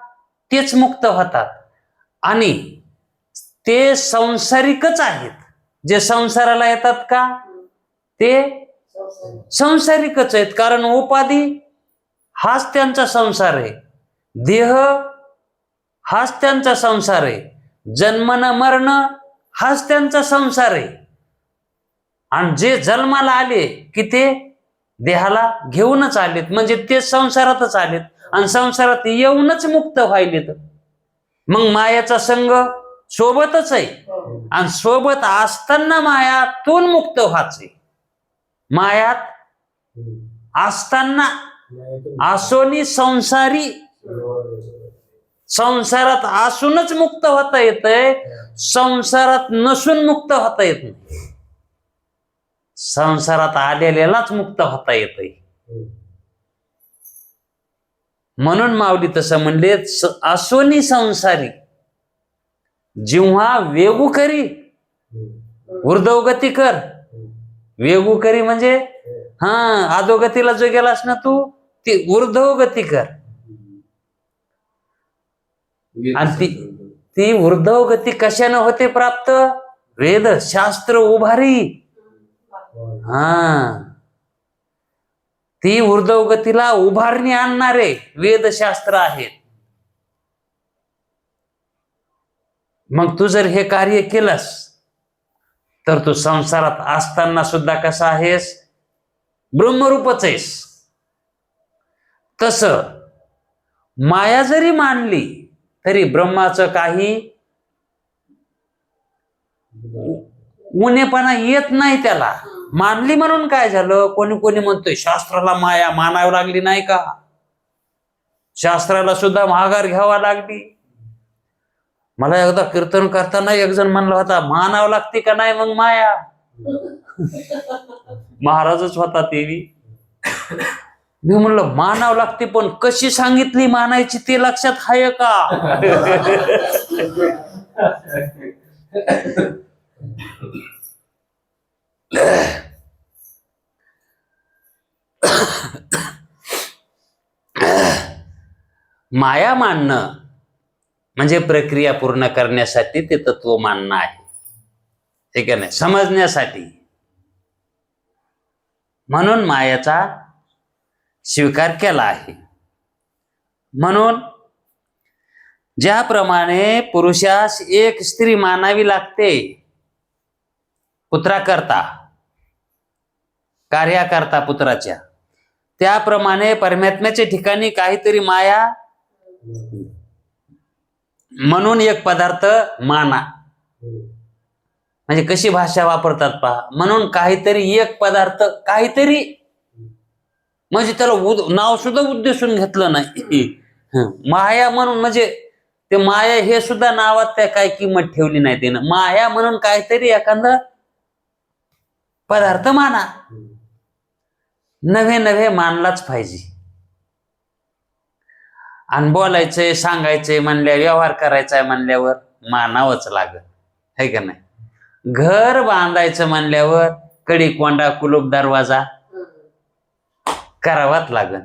S1: तेच मुक्त होतात, आणि ते संसारिकच आहेत. जे संसाराला येतात का ते संसारिकच आहेत. कारण उपाधी हाच त्यांचा संसार आहे, देह हाच त्यांचा संसार आहे, जन्मन मरण हाच त्यांचा संसार आहे. आणि जे जन्माला आले की ते देहाला घेऊनच आलेत, म्हणजे ते संसारातच आलेत, आणि संसारात येऊनच मुक्त व्हायलेत. मग मायाचा संग सोबतच आहे, आणि सोबत असताना मायातून मुक्त व्हायचे. मायात असताना असोनी संसारी, संसारात असूनच मुक्त होता येतंय, संसारात नसून मुक्त होता येत नाही. संसारात आलेल्यालाच मुक्त होता येतंय. म्हणून माऊली तसं म्हणले, असोनी संसारी जेव्हा वेगू करी ऊर्ध्वगती कर. वेगू करी म्हणजे अधोगतीला जो गेलास ना तू, ती ऊर्ध्वगती कर. आणि ती ऊर्ध्वगती कशाने होते प्राप्त? वेद शास्त्र उभारी. ती ऊर्ध्वगतीला उभारणी आणणारे वेदशास्त्र आहेत. मग तू जर हे कार्य केलंस तर तू संसारात असताना सुद्धा कसा आहेस? ब्रह्मरूपच आहेस. तस माया जरी मानली तरी ब्रह्माचं काही उणेपणा येत नाही त्याला. मानली म्हणून काय झालं? कोणी कोणी म्हणतोय शास्त्राला माया मानावी लागली नाही का? शास्त्राला सुद्धा माघार घ्यावा लागली. मला एकदा कीर्तन करताना एक जण म्हणला होता, मानावं लागते का नाही मग माया? महाराजच होता तेवी. मी म्हणलं मानावं लागते, पण कशी सांगितली मानायची ते लक्षात आहे का? माया मानणं म्हणजे प्रक्रिया पूर्ण करण्यासाठी ते तत्व मानणं आहे, ठीक आहे ना, समजण्यासाठी. म्हणून मायाचा स्वीकार केला आहे. म्हणून ज्याप्रमाणे पुरुषास एक स्त्री मानावी लागते पुत्राकरता, कार्याकरता पुत्राच्या, त्याप्रमाणे परमात्म्याच्या ठिकाणी काहीतरी माया म्हणून एक पदार्थ माना. म्हणजे कशी भाषा वापरतात पहा. म्हणून काहीतरी एक पदार्थ, काहीतरी म्हणजे त्याला नाव सुद्धा उद्देशून घेतलं नाही. माया म्हणून म्हणजे ते माया हे सुद्धा नावात त्या काय किंमत ठेवली नाही त्यानं. माया म्हणून काहीतरी एखादा पदार्थ माना. नव्हे नव्हे मानलाच पाहिजे. आणि बोलायचंय, सांगायचंय म्हणल्यावर, व्यवहार करायचा आहे म्हणल्यावर मानावंच लागल, है का नाही? घर बांधायचं म्हणल्यावर कडी कोंडा कुलूप दरवाजा करावाच लागल.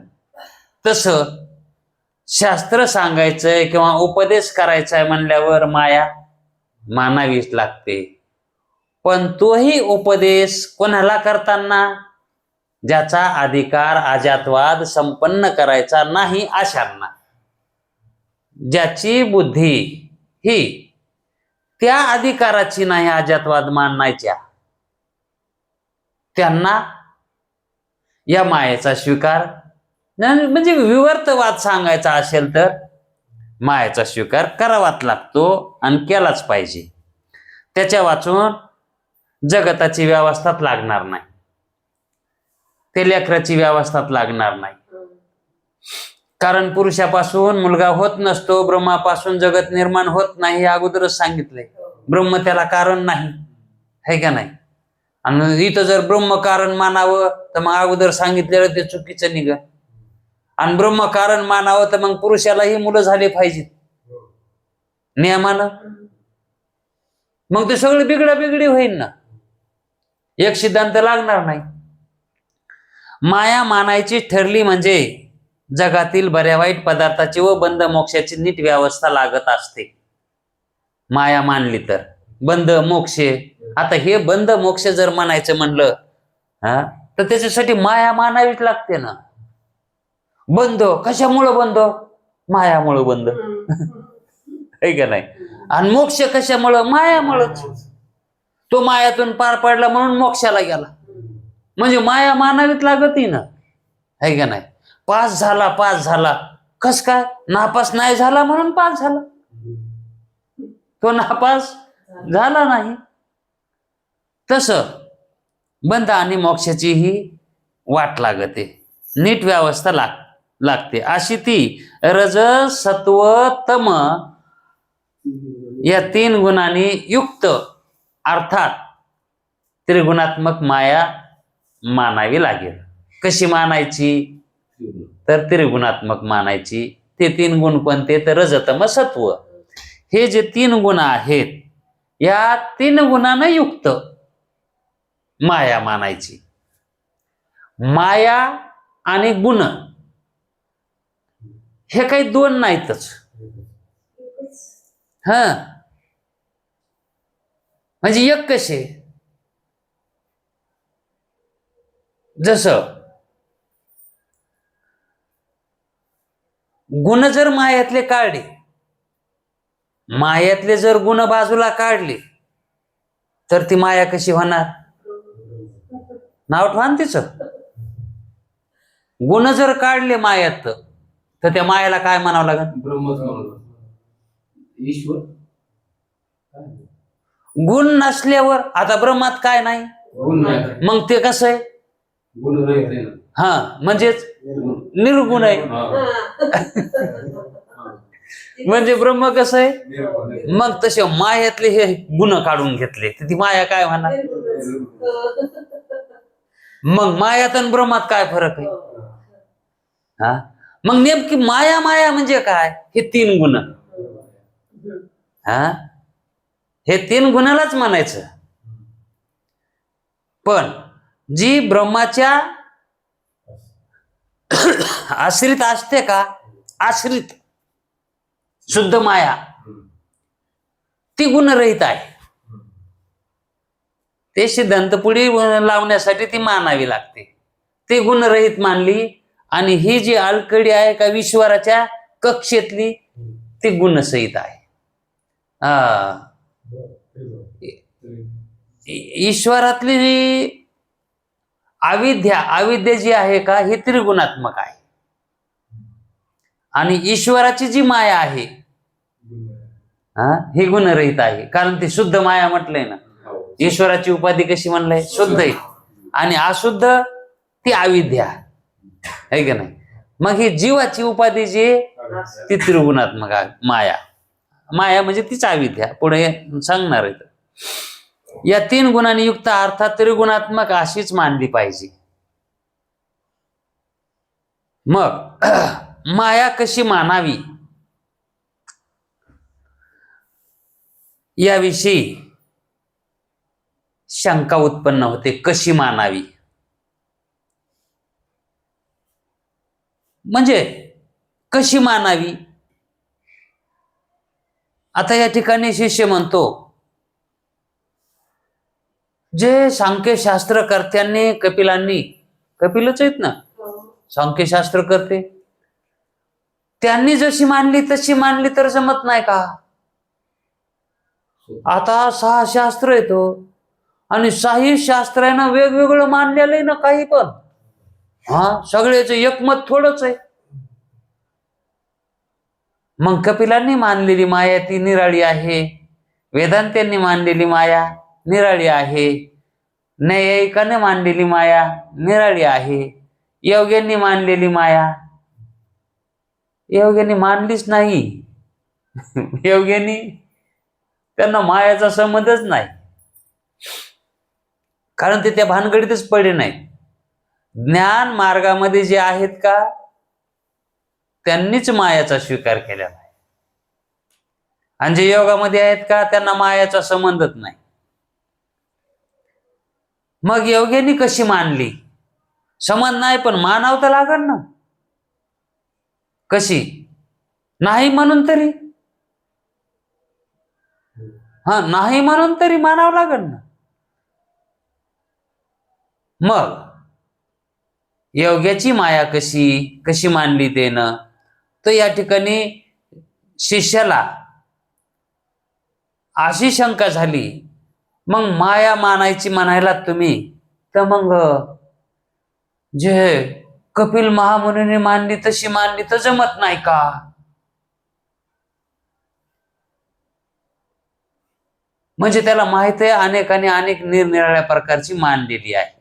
S1: तसं शास्त्र सांगायचंय किंवा उपदेश करायचाय म्हणल्यावर माया मानावीच लागते. पण तोही उपदेश कोणाला करताना, ज्याचा अधिकार अजातवाद संपन्न करायचा नाही अशांना, ज्याची बुद्धी ही त्या अधिकाराची नाही अजातवाद मानायच्या, त्यांना या मायेचा स्वीकार, म्हणजे विवर्तवाद सांगायचा असेल तर मायेचा स्वीकार करावाच लागतो आणि केलाच पाहिजे. त्याच्या वाचून जगताची व्यवस्थाच लागणार नाही, ते लेकराची व्यवस्थाच लागणार नाही. कारण पुरुषापासून मुलगा होत नसतो, ब्रह्मापासून जगत निर्माण होत नाही हे अगोदरच सांगितलंय. ब्रह्म त्याला कारण नाही, है का नाही? आणि इथं जर ब्रह्म कारण मानावं तर मग अगोदर सांगितलेलं ते चुकीचं निघल. आणि ब्रह्म कारण मानावं तर मग पुरुषालाही मुलं झाले पाहिजेत नियमानं. मग ते सगळं बिघडी होईल ना, एक सिद्धांत लागणार नाही. माया मानायची ठरली म्हणजे जगातील बऱ्या वाईट पदार्थाची व बंध मोक्षाची नीट व्यवस्था लागत असते. माया मानली तर बंध मोक्ष. आता हे बंध मोक्ष जर म्हणायचं म्हणलं तर त्याच्यासाठी माया मानावीच लागते ना. बंध कशामुळं बंध? मायामुळं बंध, है का नाही? आणि मोक्ष कशामुळं? मायामुळंच. तो मायातून पार पडला म्हणून मोक्षाला गेला, म्हणजे माया मानावीत लागती ना, है का नाही? पास झाला कस काय? नापास नाही झाला म्हणून पास झाला, तो नापास झाला नाही. तसं बंध आणि मोक्षाची ही वाट लागते, नीट व्यवस्था लागते. अशी ती रज सत्व तम या 3 गुणांनी युक्त अर्थात त्रिगुणात्मक माया मानावी लागेल. कशी मानायची? तर त्रिगुणात्मक मानायची. ते 3 गुण कोणते? तर रजतम सत्व, हे जे 3 गुण आहेत या 3 गुणांना युक्त माया मानायची. माया आणि गुण हे काही 2 नाहीतच. म्हणजे एक कसे? जसं गुण जर मायातले काढले, मायातले जर गुण बाजूला काढले तर ती माया कशी होणार? नाव ठेवा तिचं. गुण जर काढले मायात तर त्या मायाला काय म्हणावं लागेल?
S2: ब्रह्मच म्हणून ईश्वर.
S1: गुण नसल्यावर आता ब्रह्मात काय नाही,
S2: गुण नाही,
S1: मग ते कसं आहे?
S2: गुण रहित आहे ना.
S1: म्हणजेच निर्गुण आहे. म्हणजे ब्रह्म कसं आहे? मग तसे मायातले हे गुण काढून घेतले तर ती माया काय होणार? मग मायात आणि ब्रह्मात काय फरक आहे? मग नेमकी माया म्हणजे काय? हे 3 गुण. हे 3 गुणालाच म्हणायचं. पण जी ब्रह्माच्या आश्रित असते का? आश्रित शुद्ध माया ती गुणरहित आहे. ते सिद्धांत पुढे लावण्यासाठी ती मानावी लागते. ते गुणरहित मानली आणि ही जी अलकडी आहे का ईश्वराच्या कक्षेतली ती गुणसहित आहे. ईश्वरातली जी अविद्या जी आहे का ही त्रिगुणात्मक आहे. आणि ईश्वराची जी माया आहे ही गुणरहित आहे. कारण ती शुद्ध माया म्हटलंय ना. ईश्वराची उपाधी कशी म्हणलंय? शुद्ध आहे. आणि अशुद्ध ती अविद्या आहे का नाही? मग ही जीवाची उपाधी जी ती त्रिगुणात्मक माया म्हणजे तीच अविद्या. पुढे सांगणार आहे. या 3 गुणांनी युक्त अर्थात त्रिगुणात्मक अशीच मानली पाहिजे. मग माया कशी मानावी याविषयी शंका उत्पन्न होते. कशी मानावी म्हणजे कशी मानावी. आता या ठिकाणी शिष्य म्हणतो, जे सांख्यशास्त्रकर्त्यांनी कपिलच आहेत ना सांख्यशास्त्र करते, त्यांनी जशी मांडली तशी मांडली तर जमत नाही का. आता 6 शास्त्र येतो आणि 6 शास्त्रानं वेगवेगळं मानलेलं आहे ना काही पण. सगळ्याच एकमत थोडंच आहे. मग कपिलांनी मानलेली माया ती निराळी आहे, वेदांत्यांनी मानलेली माया निराळी आहे, नैयायिकाने मानलेली माया निराळी आहे, योग्यांनी मानलेली माया योग्यांनी मानलीच नाही. योग्यांनी त्यांना मायाचा संबंधच नाही, कारण ते त्या भानगडीतच पडले नाही. ज्ञान मार्गामध्ये जे आहेत का त्यांनीच मायाचा स्वीकार केलेला आहे, आणि जे योगामध्ये आहेत का त्यांना मायाचा संबंधच नाही. मग योग्यांनी कशी मानली, संबंध नाही पण मानावं तर लागल ना. कशी नाही म्हणून तरी नाही म्हणून तरी मानावं लागल ना. मग योग्याची माया कशी मानली त्यानं, तर या ठिकाणी शिष्याला अशी शंका झाली, मग माया मानायची म्हणायला तुम्ही, तर मग जे कपिल महामुनीने मानली तशी मानली तर जमत नाही का. म्हणजे त्याला माहित आहे अनेकांनी अनेक निरनिराळ्या प्रकारची मांडलेली आहे.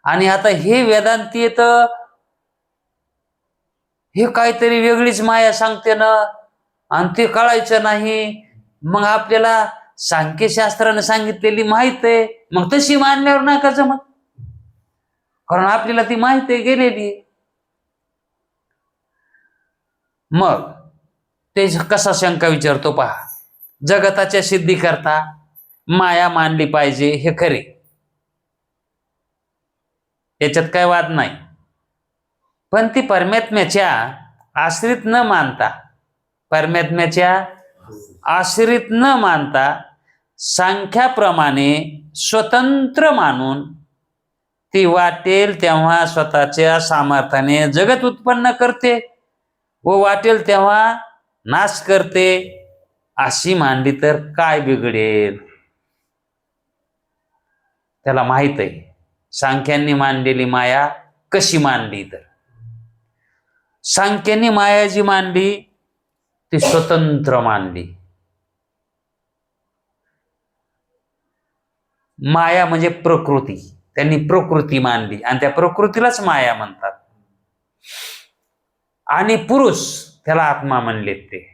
S1: आणि आता हे वेदांती तर हे काहीतरी वेगळीच माया सांगते ना, आणि ते कळायचं नाही. मग आपल्याला सांख्यशास्त्राने सांगितलेली माहित आहे, मग तशी मानल्यावर नाही का जमत, कारण आपल्याला ती माहिती आहे गेलेली. मग ते कसा शंका विचारतो पहा. जगताच्या सिद्धी करता माया मानली पाहिजे हे खरे, याच्यात काय वाद नाही. पण ती परमात्म्याच्या आश्रित न मानता सांख्याप्रमाणे स्वतंत्र मानून ती वाटेल तेव्हा स्वतःच्या सामर्थ्याने जगत उत्पन्न करते व वाटेल तेव्हा नाश करते, अशी मांडली तर काय बिघडेल. त्याला माहित आहे सांख्यांनी मांडलेली माया कशी मांडली. तर सांख्यांनी माया जी मांडली ती स्वतंत्र मांडली. माया म्हणजे प्रकृती, त्यांनी प्रकृती मांडली आणि त्या प्रकृतीलाच माया म्हणतात. आणि पुरुष त्याला आत्मा म्हणलेत. ते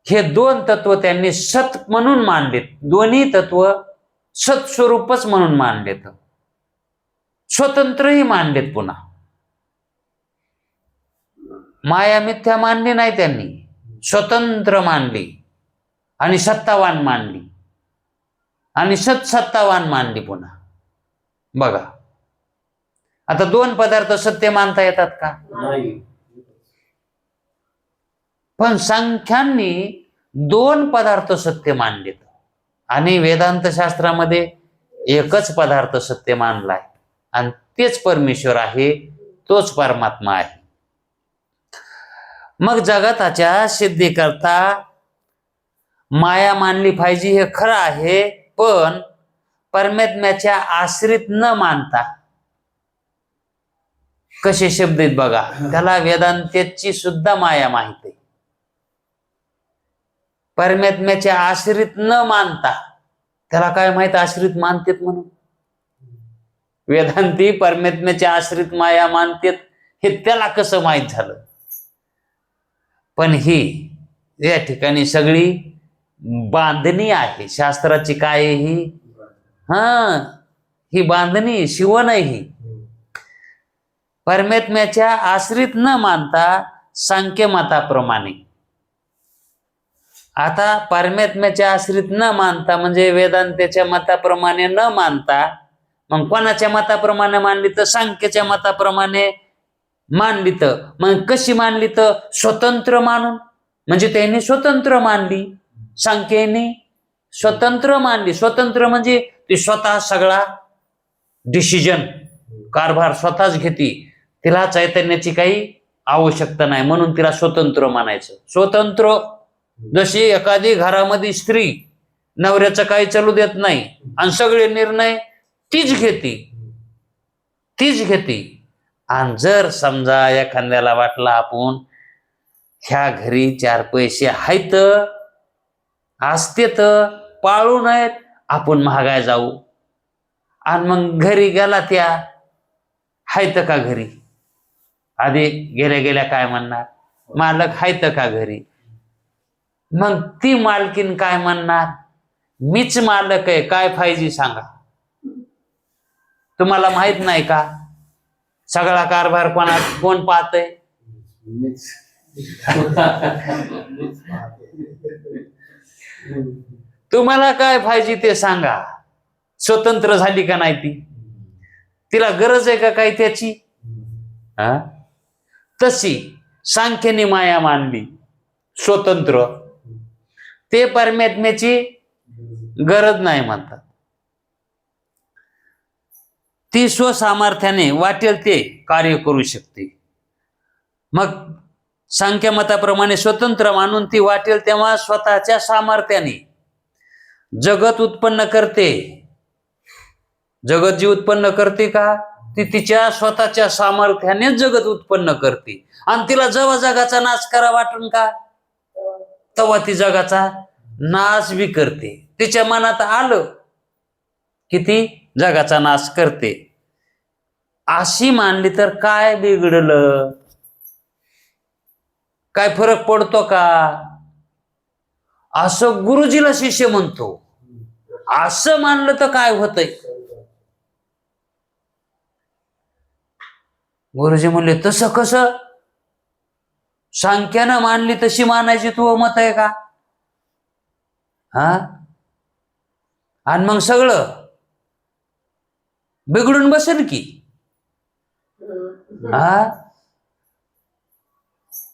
S1: हे 2 तत्व त्यांनी सत म्हणून मांडलेत. दोन्ही तत्व सत्स्वरूपच म्हणून मांडलेत, स्वतंत्रही मांडलेत. पुन्हा माया मिथ्या मानली नाही, त्यांनी स्वतंत्र मानली आणि सत्तावान मानली आणि सत्सत्तावान मानली. पुन्हा बघा, आता 2 पदार्थ सत्य मानता येतात का.
S2: नाही.
S1: पण सांख्यांनी 2 पदार्थ सत्य मानलेत आणि वेदांत शास्त्रामध्ये एकच पदार्थ सत्य मानलाय, आणि तेच परमेश्वर आहे, तोच परमात्मा आहे. मग जगताच्या सिद्धी करता माया मानली पाहिजे हे खरं आहे, पण परमात्म्याच्या आश्रित न मानता. कसे शब्द आहेत बघा, त्याला वेदांतेची सुद्धा माया माहित आहे. परमात्म्याच्या आश्रित न मानता त्याला काय माहित आश्रित मानतेत म्हणून. वेदांती परमात्म्याच्या आश्रित माया मानतेत हे त्याला कसं माहित झालं. पण ही या ठिकाणी सगळी बांधणी आहे शास्त्राची. काय ही ही बांधणी शिवण आहे. ही परमात्म्याच्या आश्रित न मानता सांख्य मताप्रमाणे. आता परमात्म्याच्या आश्रित न मानता म्हणजे वेदांताच्या मताप्रमाणे न मानता, मग कोणाच्या मताप्रमाणे मानली तर सांख्याच्या मताप्रमाणे मानली तर मग कशी मानली तर स्वतंत्र मानून, म्हणजे त्यांनी स्वतंत्र मानली, सांख्याने स्वतंत्र मानली. स्वतंत्र म्हणजे ती स्वतः सगळा डिसिजन कारभार स्वतःच घेते, तिला चैतन्याची काही आवश्यकता नाही, म्हणून तिला स्वतंत्र मानायचं. स्वतंत्र जशी एखादी घरामध्ये स्त्री नवऱ्याचं काही चालू देत नाही आणि सगळे निर्णय तीच घेते. आणि जर समजा एखाद्याला वाटलं आपण ह्या घरी 4 पैसे आहेत असते तर पाळू नयेत, आपण महागाय जाऊ, आणि मग घरी गेला त्या हायत का घरी, आधी गेल्या गेल्या काय म्हणणार, मालक हायत का घरी. मग ती मालकीन काय म्हणणार, मीच मालक आहे, काय पाहिजे सांगा. तुम्हाला माहित नाही का सगळा कारभार कोण पाहतय. तुम्हाला काय पाहिजे ते सांगा. स्वतंत्र झाली का नाही ती, तिला गरज आहे का काही त्याची. तशी सांख्याने माया मानली स्वतंत्र, ते परमात्म्याची गरज नाही म्हणतात. ती स्वसामर्थ्याने वाटेल ते कार्य करू शकते. मग सांख्य मताप्रमाणे स्वतंत्र मानून ती वाटेल तेव्हा स्वतःच्या सामर्थ्याने जगत उत्पन्न करते. जगत जी उत्पन्न करते का, ती तिच्या स्वतःच्या सामर्थ्याने जगत उत्पन्न करते. आणि तिला जेव्हा जगाचा नाश करा वाटून का, तेव्हा ती जगाचा नाश बी करते. तिच्या मनात आलं की ती जगाचा नाश करते. अशी मानली तर काय बिघडलं, काय फरक पडतो का, असं गुरुजीला शिष्य म्हणतो. असं मानलं तर काय होतंय. गुरुजी म्हणले तसं कसं, सांख्यानं मानली तशी मानायची तू मत आहे का. आणि मग सगळं बिघडून बसेल की.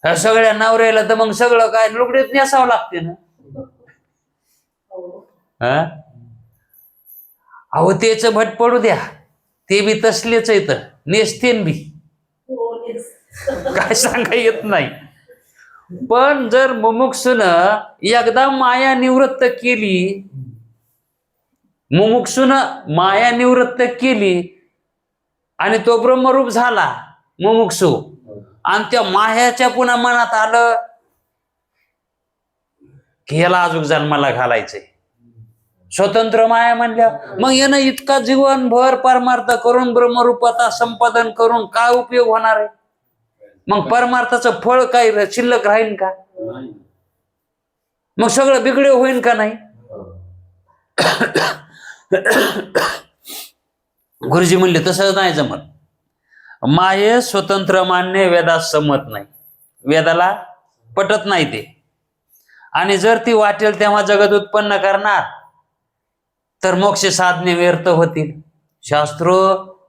S1: ह्या सगळ्या नवऱ्याला तर मग सगळं काय लुगडीत नेसावं लागते ना. अहो तेच भट पडू द्या, ते बी तसलेच येत, नेसतेन बी, काय सांगा येत नाही. पण जर मुमुक्षुन एकदा माया निवृत्त केली, मुमुक्षुन माया निवृत्त केली आणि तो ब्रह्मरूप झाला मुमुक्षू, आणि त्या मायाच्या पुन्हा मनात आलं की याला अजून जन्माला घालायचंय, स्वतंत्र माया म्हणल्या, मग यानं इतका जीवनभर परमार्थ करून ब्रह्मरूपता संपादन करून काय उपयोग होणार आहे. मग परमार्थाचं फळ काय शिल्लक राहील का, मग सगळं बिघडे होईल का नाही. गुरुजी म्हणले तसं नाही जमत. माये स्वतंत्र मानणे वेदात संमत नाही, वेदाला पटत नाही ते. आणि जर ती वाटेल तेव्हा जगत उत्पन्न करणार तर मोक्ष साधने व्यर्थ होतील. शास्त्र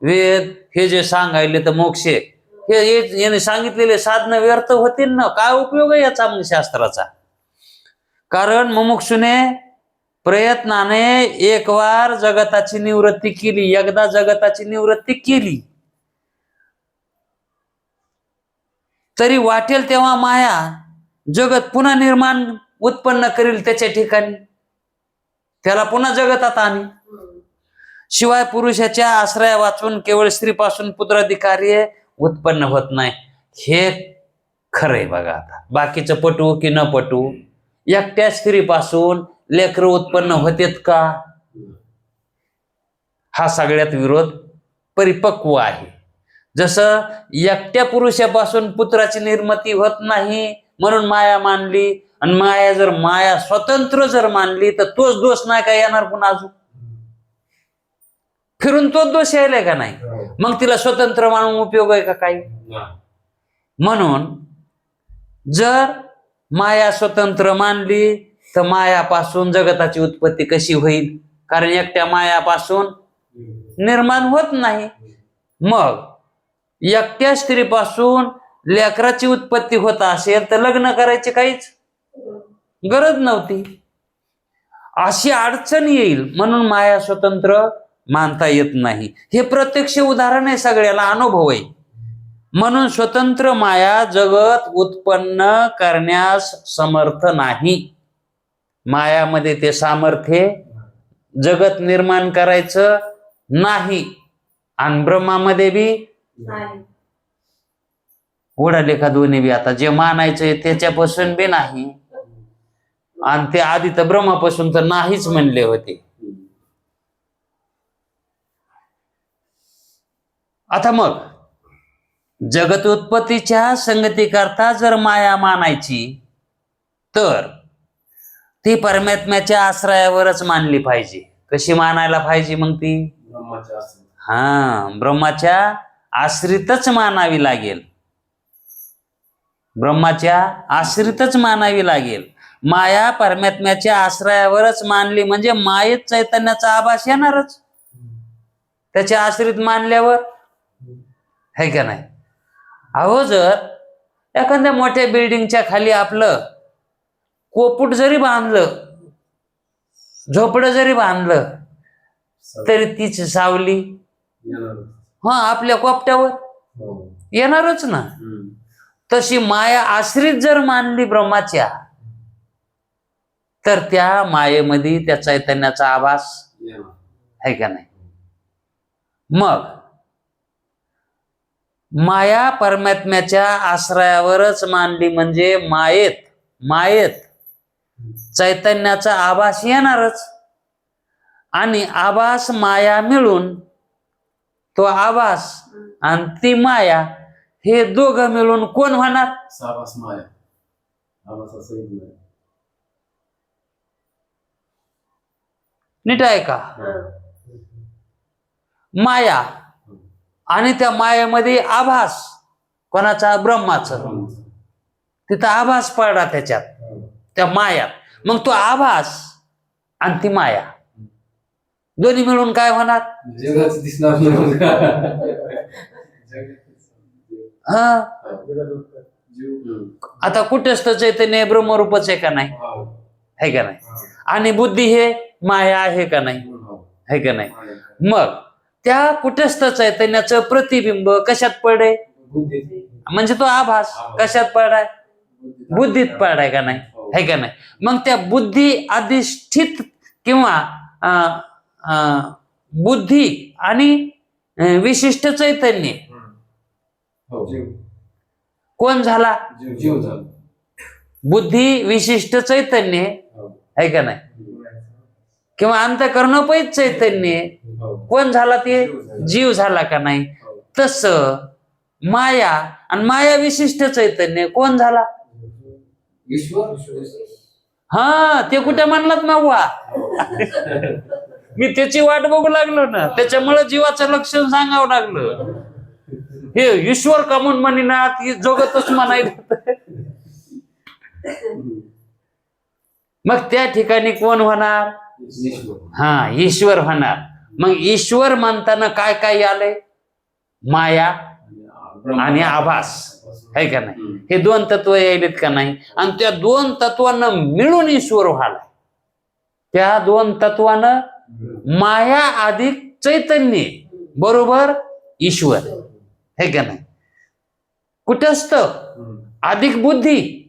S1: वेद हे जे सांगायले तर मोक्ष हे याने सांगितलेले साधनं व्यर्थ होतील ना. काय उपयोग आहे याचा मग शास्त्राचा. कारण मुमुक्षुने प्रयत्नाने एक वार जगताची निवृत्ती केली, एकदा जगताची निवृत्ती केली तरी वाटेल तेव्हा माया जगत पुन्हा निर्माण उत्पन्न करील त्याच्या ठिकाणी, त्याला पुन्हा जगतात आणि शिवाय पुरुषाच्या आश्रया वाचून केवळ स्त्रीपासून पुत्राधिकार्य उत्पन्न होत नाही. हे खरंय बघा. आता बाकीचं पटू की न पटू, एकट्या स्त्रीपासून लेकरं उत्पन्न होतेत का, हा सगळ्यात विरोध परिपक्व आहे. जसं एकट्या पुरुषापासून पुत्राची निर्मिती होत नाही म्हणून माया मानली, आणि माया स्वतंत्र जर मानली तर तोच दोष नाही का येणार पुन्हा अजून, फिरून तोच दोष यायलाय का नाही. मग तिला स्वतंत्र मानून उपयोग आहे का काही. म्हणून जर माया स्वतंत्र मानली तर मायापासून जगताची उत्पत्ती कशी होईल, कारण एकट्या मायापासून निर्माण होत नाही. मग एकट्या स्त्रीपासून लेकराची उत्पत्ती होत असेल तर लग्न करायची काहीच गरज नव्हती. अशी अडचण येईल म्हणून माया स्वतंत्र मानता येत नाही. हे प्रत्यक्ष उदाहरण आहे, सगळ्याला अनुभव आहे. म्हणून स्वतंत्र माया जगत उत्पन्न करण्यास समर्थ नाही. मायामध्ये ते सामर्थ्य जगत निर्माण करायचं नाही. आणि ब्रह्मामध्ये बी उडाले का दोन्ही बी. आता जे मानायचंय त्याच्यापासून बी नाही, आणि ते आधी तर ब्रह्मापासून तर नाहीच म्हणले होते. आता मग जगत उत्पत्तीच्या संगतीकरता जर माया मानायची तर ती परमात्म्याच्या आश्रयावरच मानली पाहिजे. कशी मानायला पाहिजे मग ती?
S2: ब्रह्माच्या आश्रय.
S1: ब्रह्माच्या आश्रितच मानावी लागेल. ब्रह्माच्या आश्रितच मानावी लागेल. माया परमात्म्याच्या आश्रयावरच मानली म्हणजे मायेत चैतन्याचा आभास येणारच त्याच्या आश्रित मानल्यावर, है का नाही? अहो, जर एखाद्या मोठ्या बिल्डिंगच्या खाली आपलं कोपुट जरी बांधलं, झोपडं जरी बांधलं, तरी तीच सावली आपल्या कोपट्यावर येणारच ना. तशी माया आश्रित जर मानली ब्रह्माच्या, तर त्या मायेमध्ये त्या चैतन्याचा आभास आहे का नाही? मग माया परमात्म्याच्या आश्रयावरच मानली म्हणजे मायेत चैतन्याचा आभास येणारच. आणि आभास माया मिळून तो आभास आणि ती माया हे दोघं मिळून कोण होणार?
S2: साभास माया. आभास असं
S1: नीट आहे का? माया आणि त्या मायेमध्ये आभास कोणाचा? ब्रह्माचं. तिथं आभास पडला त्याच्यात, त्या मायात. मग तो आभास आणि ती माया दोन्ही मिळून काय होणार?
S2: जगच दिसणार नाही.
S1: आता कुठेच तर चैतन्य ब्रह्मरूपच आहे का नाही? है का नाही? आणि बुद्धी हे माया आहे का नाही? है का नाही? मग त्या कुठेच तर चैतन्याचं प्रतिबिंब कशात पडे? म्हणजे तो आभास कशात पडाय? बुद्धीत पडाय का नाही? है का नाही? मग त्या बुद्धी अधिष्ठित किंवा बुद्धी आणि विशिष्ट चैतन्य कोण झाला?
S2: जीव झाला.
S1: बुद्धी विशिष्ट चैतन्य आहे का नाही? किंवा अंतःकरणोपहित चैतन्य कोण झाला? ते जीव झाला का नाही? तस माया आणि माया विशिष्ट चैतन्य कोण झाला?
S2: ईश्वर.
S1: ते कुठे म्हणलात नव्हा? मी त्याची वाट बघू लागलो ना, त्याच्यामुळे जीवाचं लक्षण सांगावं लागलं. हे ईश्वर का म्हणून म्हणिना की जगतच म्हणायचं. मग त्या ठिकाणी कोण होणार? ईश्वर होणार. मग ईश्वर म्हणताना काय काय आलंय? माया आणि आभास, है का नाही? हे दोन तत्व यायलेत का नाही? आणि त्या दोन तत्वांना मिळून ईश्वर व्हायला. त्या दोन तत्वानं माया अधिक चैतन्य बरोबर ईश्वर, है का नाही? कुठंच अधिक बुद्धी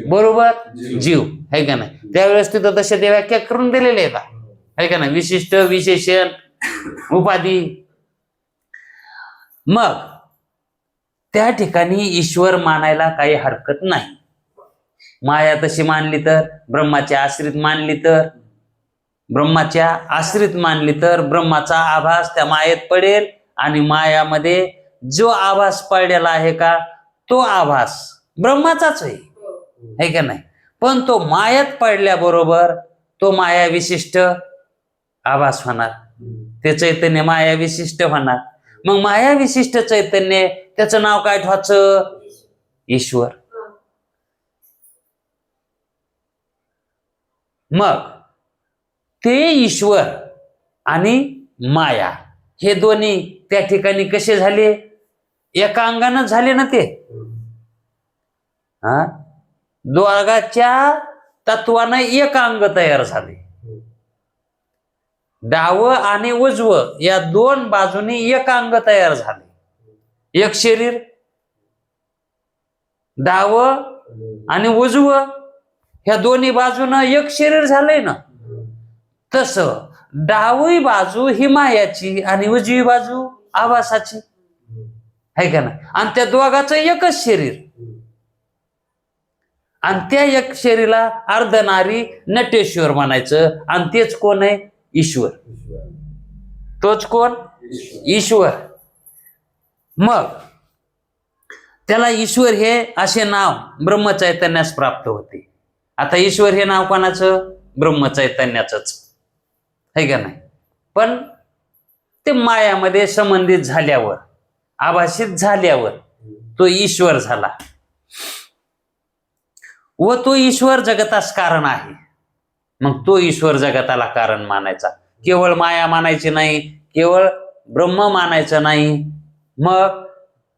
S1: बरोबर जीव, है का नाही? त्यावेळेस तिथं तशा ते व्याख्या करून दिलेले आहेत, है का नाही? विशिष्ट, विशेषण, उपाधी. मग त्या ठिकाणी ईश्वर मानायला काही हरकत नाही. माया तशी मानली तर, ब्रह्माच्या आश्रित मानली तर, ब्रह्माचा आभास त्या मायेत पडेल. आणि मायामध्ये जो आभास पडलेला आहे का, तो आभास ब्रह्माचाच आहे का नाही? पण तो मायात पडल्याबरोबर तो माया विशिष्ट आभास होणार, ते चैतन्य माया विशिष्ट होणार. मग माया विशिष्ट चैतन्य, त्याचं नाव काय ठेवायचं? ईश्वर. मग ते ईश्वर आणि माया हे दोन्ही त्या ठिकाणी कसे झाले? एका अंगानं झाले ना ते. हा, दोघाच्या तत्वानं एक अंग तयार झाले. डावं आणि उजवं या दोन बाजूनी एक अंग तयार झाले, एक शरीर. डावं आणि उजवं ह्या दोन्ही बाजूनं एक शरीर झालंय ना. तसं डावी बाजू ही मायाची आणि उजवी बाजू आभासाची आहे का नाही. आणि त्या दोघाचं एकच शरीर. आणि त्या एक शरीराला अर्धनारी नटेश्वर म्हणायचं. आणि तेच कोण आहे? ईश्वर. तोच कोण? ईश्वर. मग त्याला ईश्वर हे असे नाव ब्रह्मचैतन्यास प्राप्त होते. आता ईश्वर हे नाव कोणाचं? ब्रह्मचैतन्याचंच आहे का नाही. पण ते मायामध्ये संबंधित झाल्यावर, आभासित झाल्यावर तो ईश्वर झाला. व तो ईश्वर जगतास कारण आहे. मग तो ईश्वर जगताला कारण मानायचा. केवळ माया मानायची नाही, केवळ ब्रह्म मानायचं नाही. मग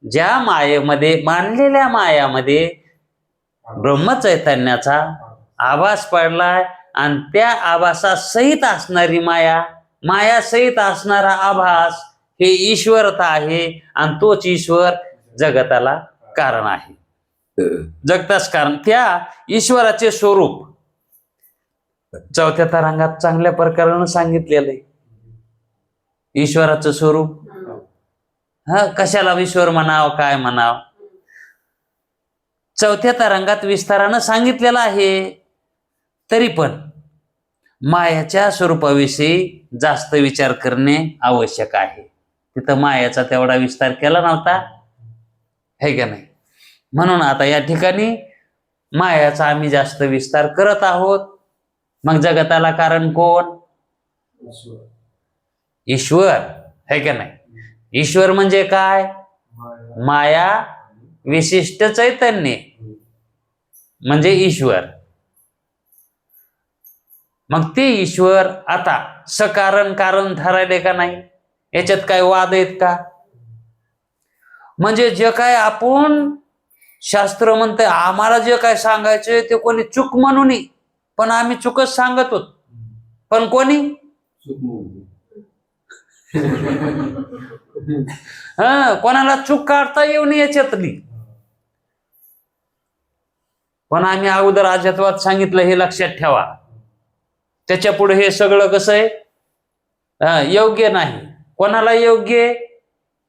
S1: ज्या मायेमध्ये, मानलेल्या मायामध्ये ब्रह्मचैतन्याचा आभास पडलाय आणि त्या आभासासहित असणारी माया, मायासहित असणारा आभास हे ईश्वरता आहे. आणि तोच ईश्वर जगताला कारण आहे, जगताच कारण. त्या ईश्वराचे स्वरूप चौथ्या तरंगात चांगल्या प्रकारानं सांगितलेलं आहे. ईश्वराचं स्वरूप कशाला ईश्वर म्हणाव, काय म्हणाव, चौथ्या तरंगात विस्तारानं सांगितलेलं आहे. तरी पण मायाच्या स्वरूपाविषयी जास्त विचार करणे आवश्यक आहे. तिथं मायाचा तेवढा विस्तार केला नव्हता, है का नाही. म्हणून आता या ठिकाणी मायाचा आम्ही जास्त विस्तार करत आहोत. मग जगताला कारण कोण? ईश्वर, है का नाही. ईश्वर म्हणजे काय? माया विशिष्ट चैतन्य म्हणजे ईश्वर. मग ते ईश्वर आता सकारण कारण ठरायले का नाही, याच्यात काय वाद आहेत का? म्हणजे जे काय आपण शास्त्र म्हणते, आम्हाला जे काय सांगायचे ते कोणी चूक म्हणू नये, पण आम्ही चूकच सांगत होत. पण कोणी कोणाला चूक काढता येऊ नये याच्यातली. पण आम्ही अगोदर अजातवाद सांगितलं, हे लक्षात ठेवा. त्याच्या पुढे हे सगळं कसं आहे? योग्य नाही. कोणाला योग्य?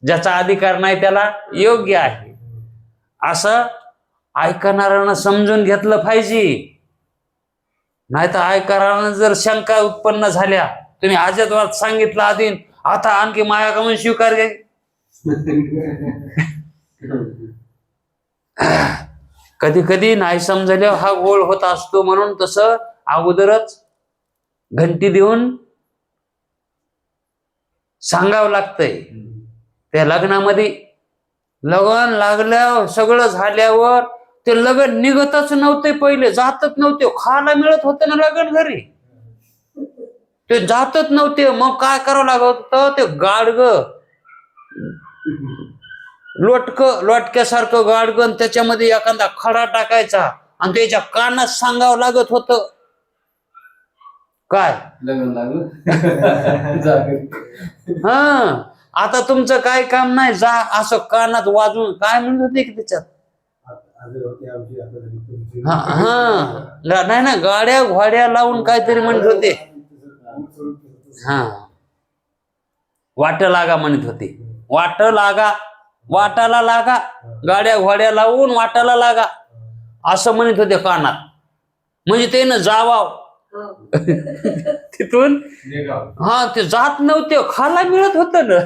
S1: ज्याचा अधिकार नाही त्याला योग्य आहे, असं ऐकणाऱ्यानं समजून घेतलं पाहिजे. नाही तर ऐकणाऱ्यानं जर शंका उत्पन्न झाल्या, तुम्ही अजातवाद सांगितलं आधी, आता आणखी माया का म्हणून स्वीकार घ्या. कधी कधी नाही समजल्यावर हा गोळ होत असतो. म्हणून तसं अगोदरच घंटी देऊन सांगावं लागतंय. त्या लग्नामध्ये लगन लागल्यावर, सगळं झाल्यावर ते लगन निघतच नव्हते, पहिले जातच नव्हते. खायला मिळत होतं ना लगन घरी, ते जातच नव्हते. मग काय करावं लागत होतं? ते गाडग, लोटक्यासारखं गाडगन, त्याच्यामध्ये एखादा खडा टाकायचा आणि त्याच्या कानात सांगावं लागत होतं. काय
S2: लग्न लागलं.
S1: आता तुमचं काय काम नाही, जा असं कानात वाजून, काय म्हणत होते की त्याच्यात, नाही ना, गाड्या घोड्या लावून काहीतरी म्हणत होते. वाट लागा म्हणत होते. वाट लागा, वाटाला लागा, गाड्या घोड्या लावून वाटाला लागा असं म्हणत होते कानात. म्हणजे त्यानं जावाव तिथून. ते जात नव्हते, खायला मिळत होत ना.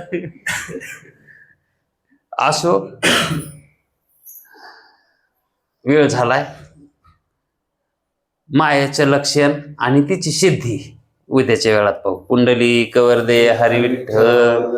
S1: असो, वेळ झालाय. मायेचं लक्षण आणि तिची सिद्धी उद्याच्या वेळात पाहू. कुंडली कवरदे हरी विठ्ठल.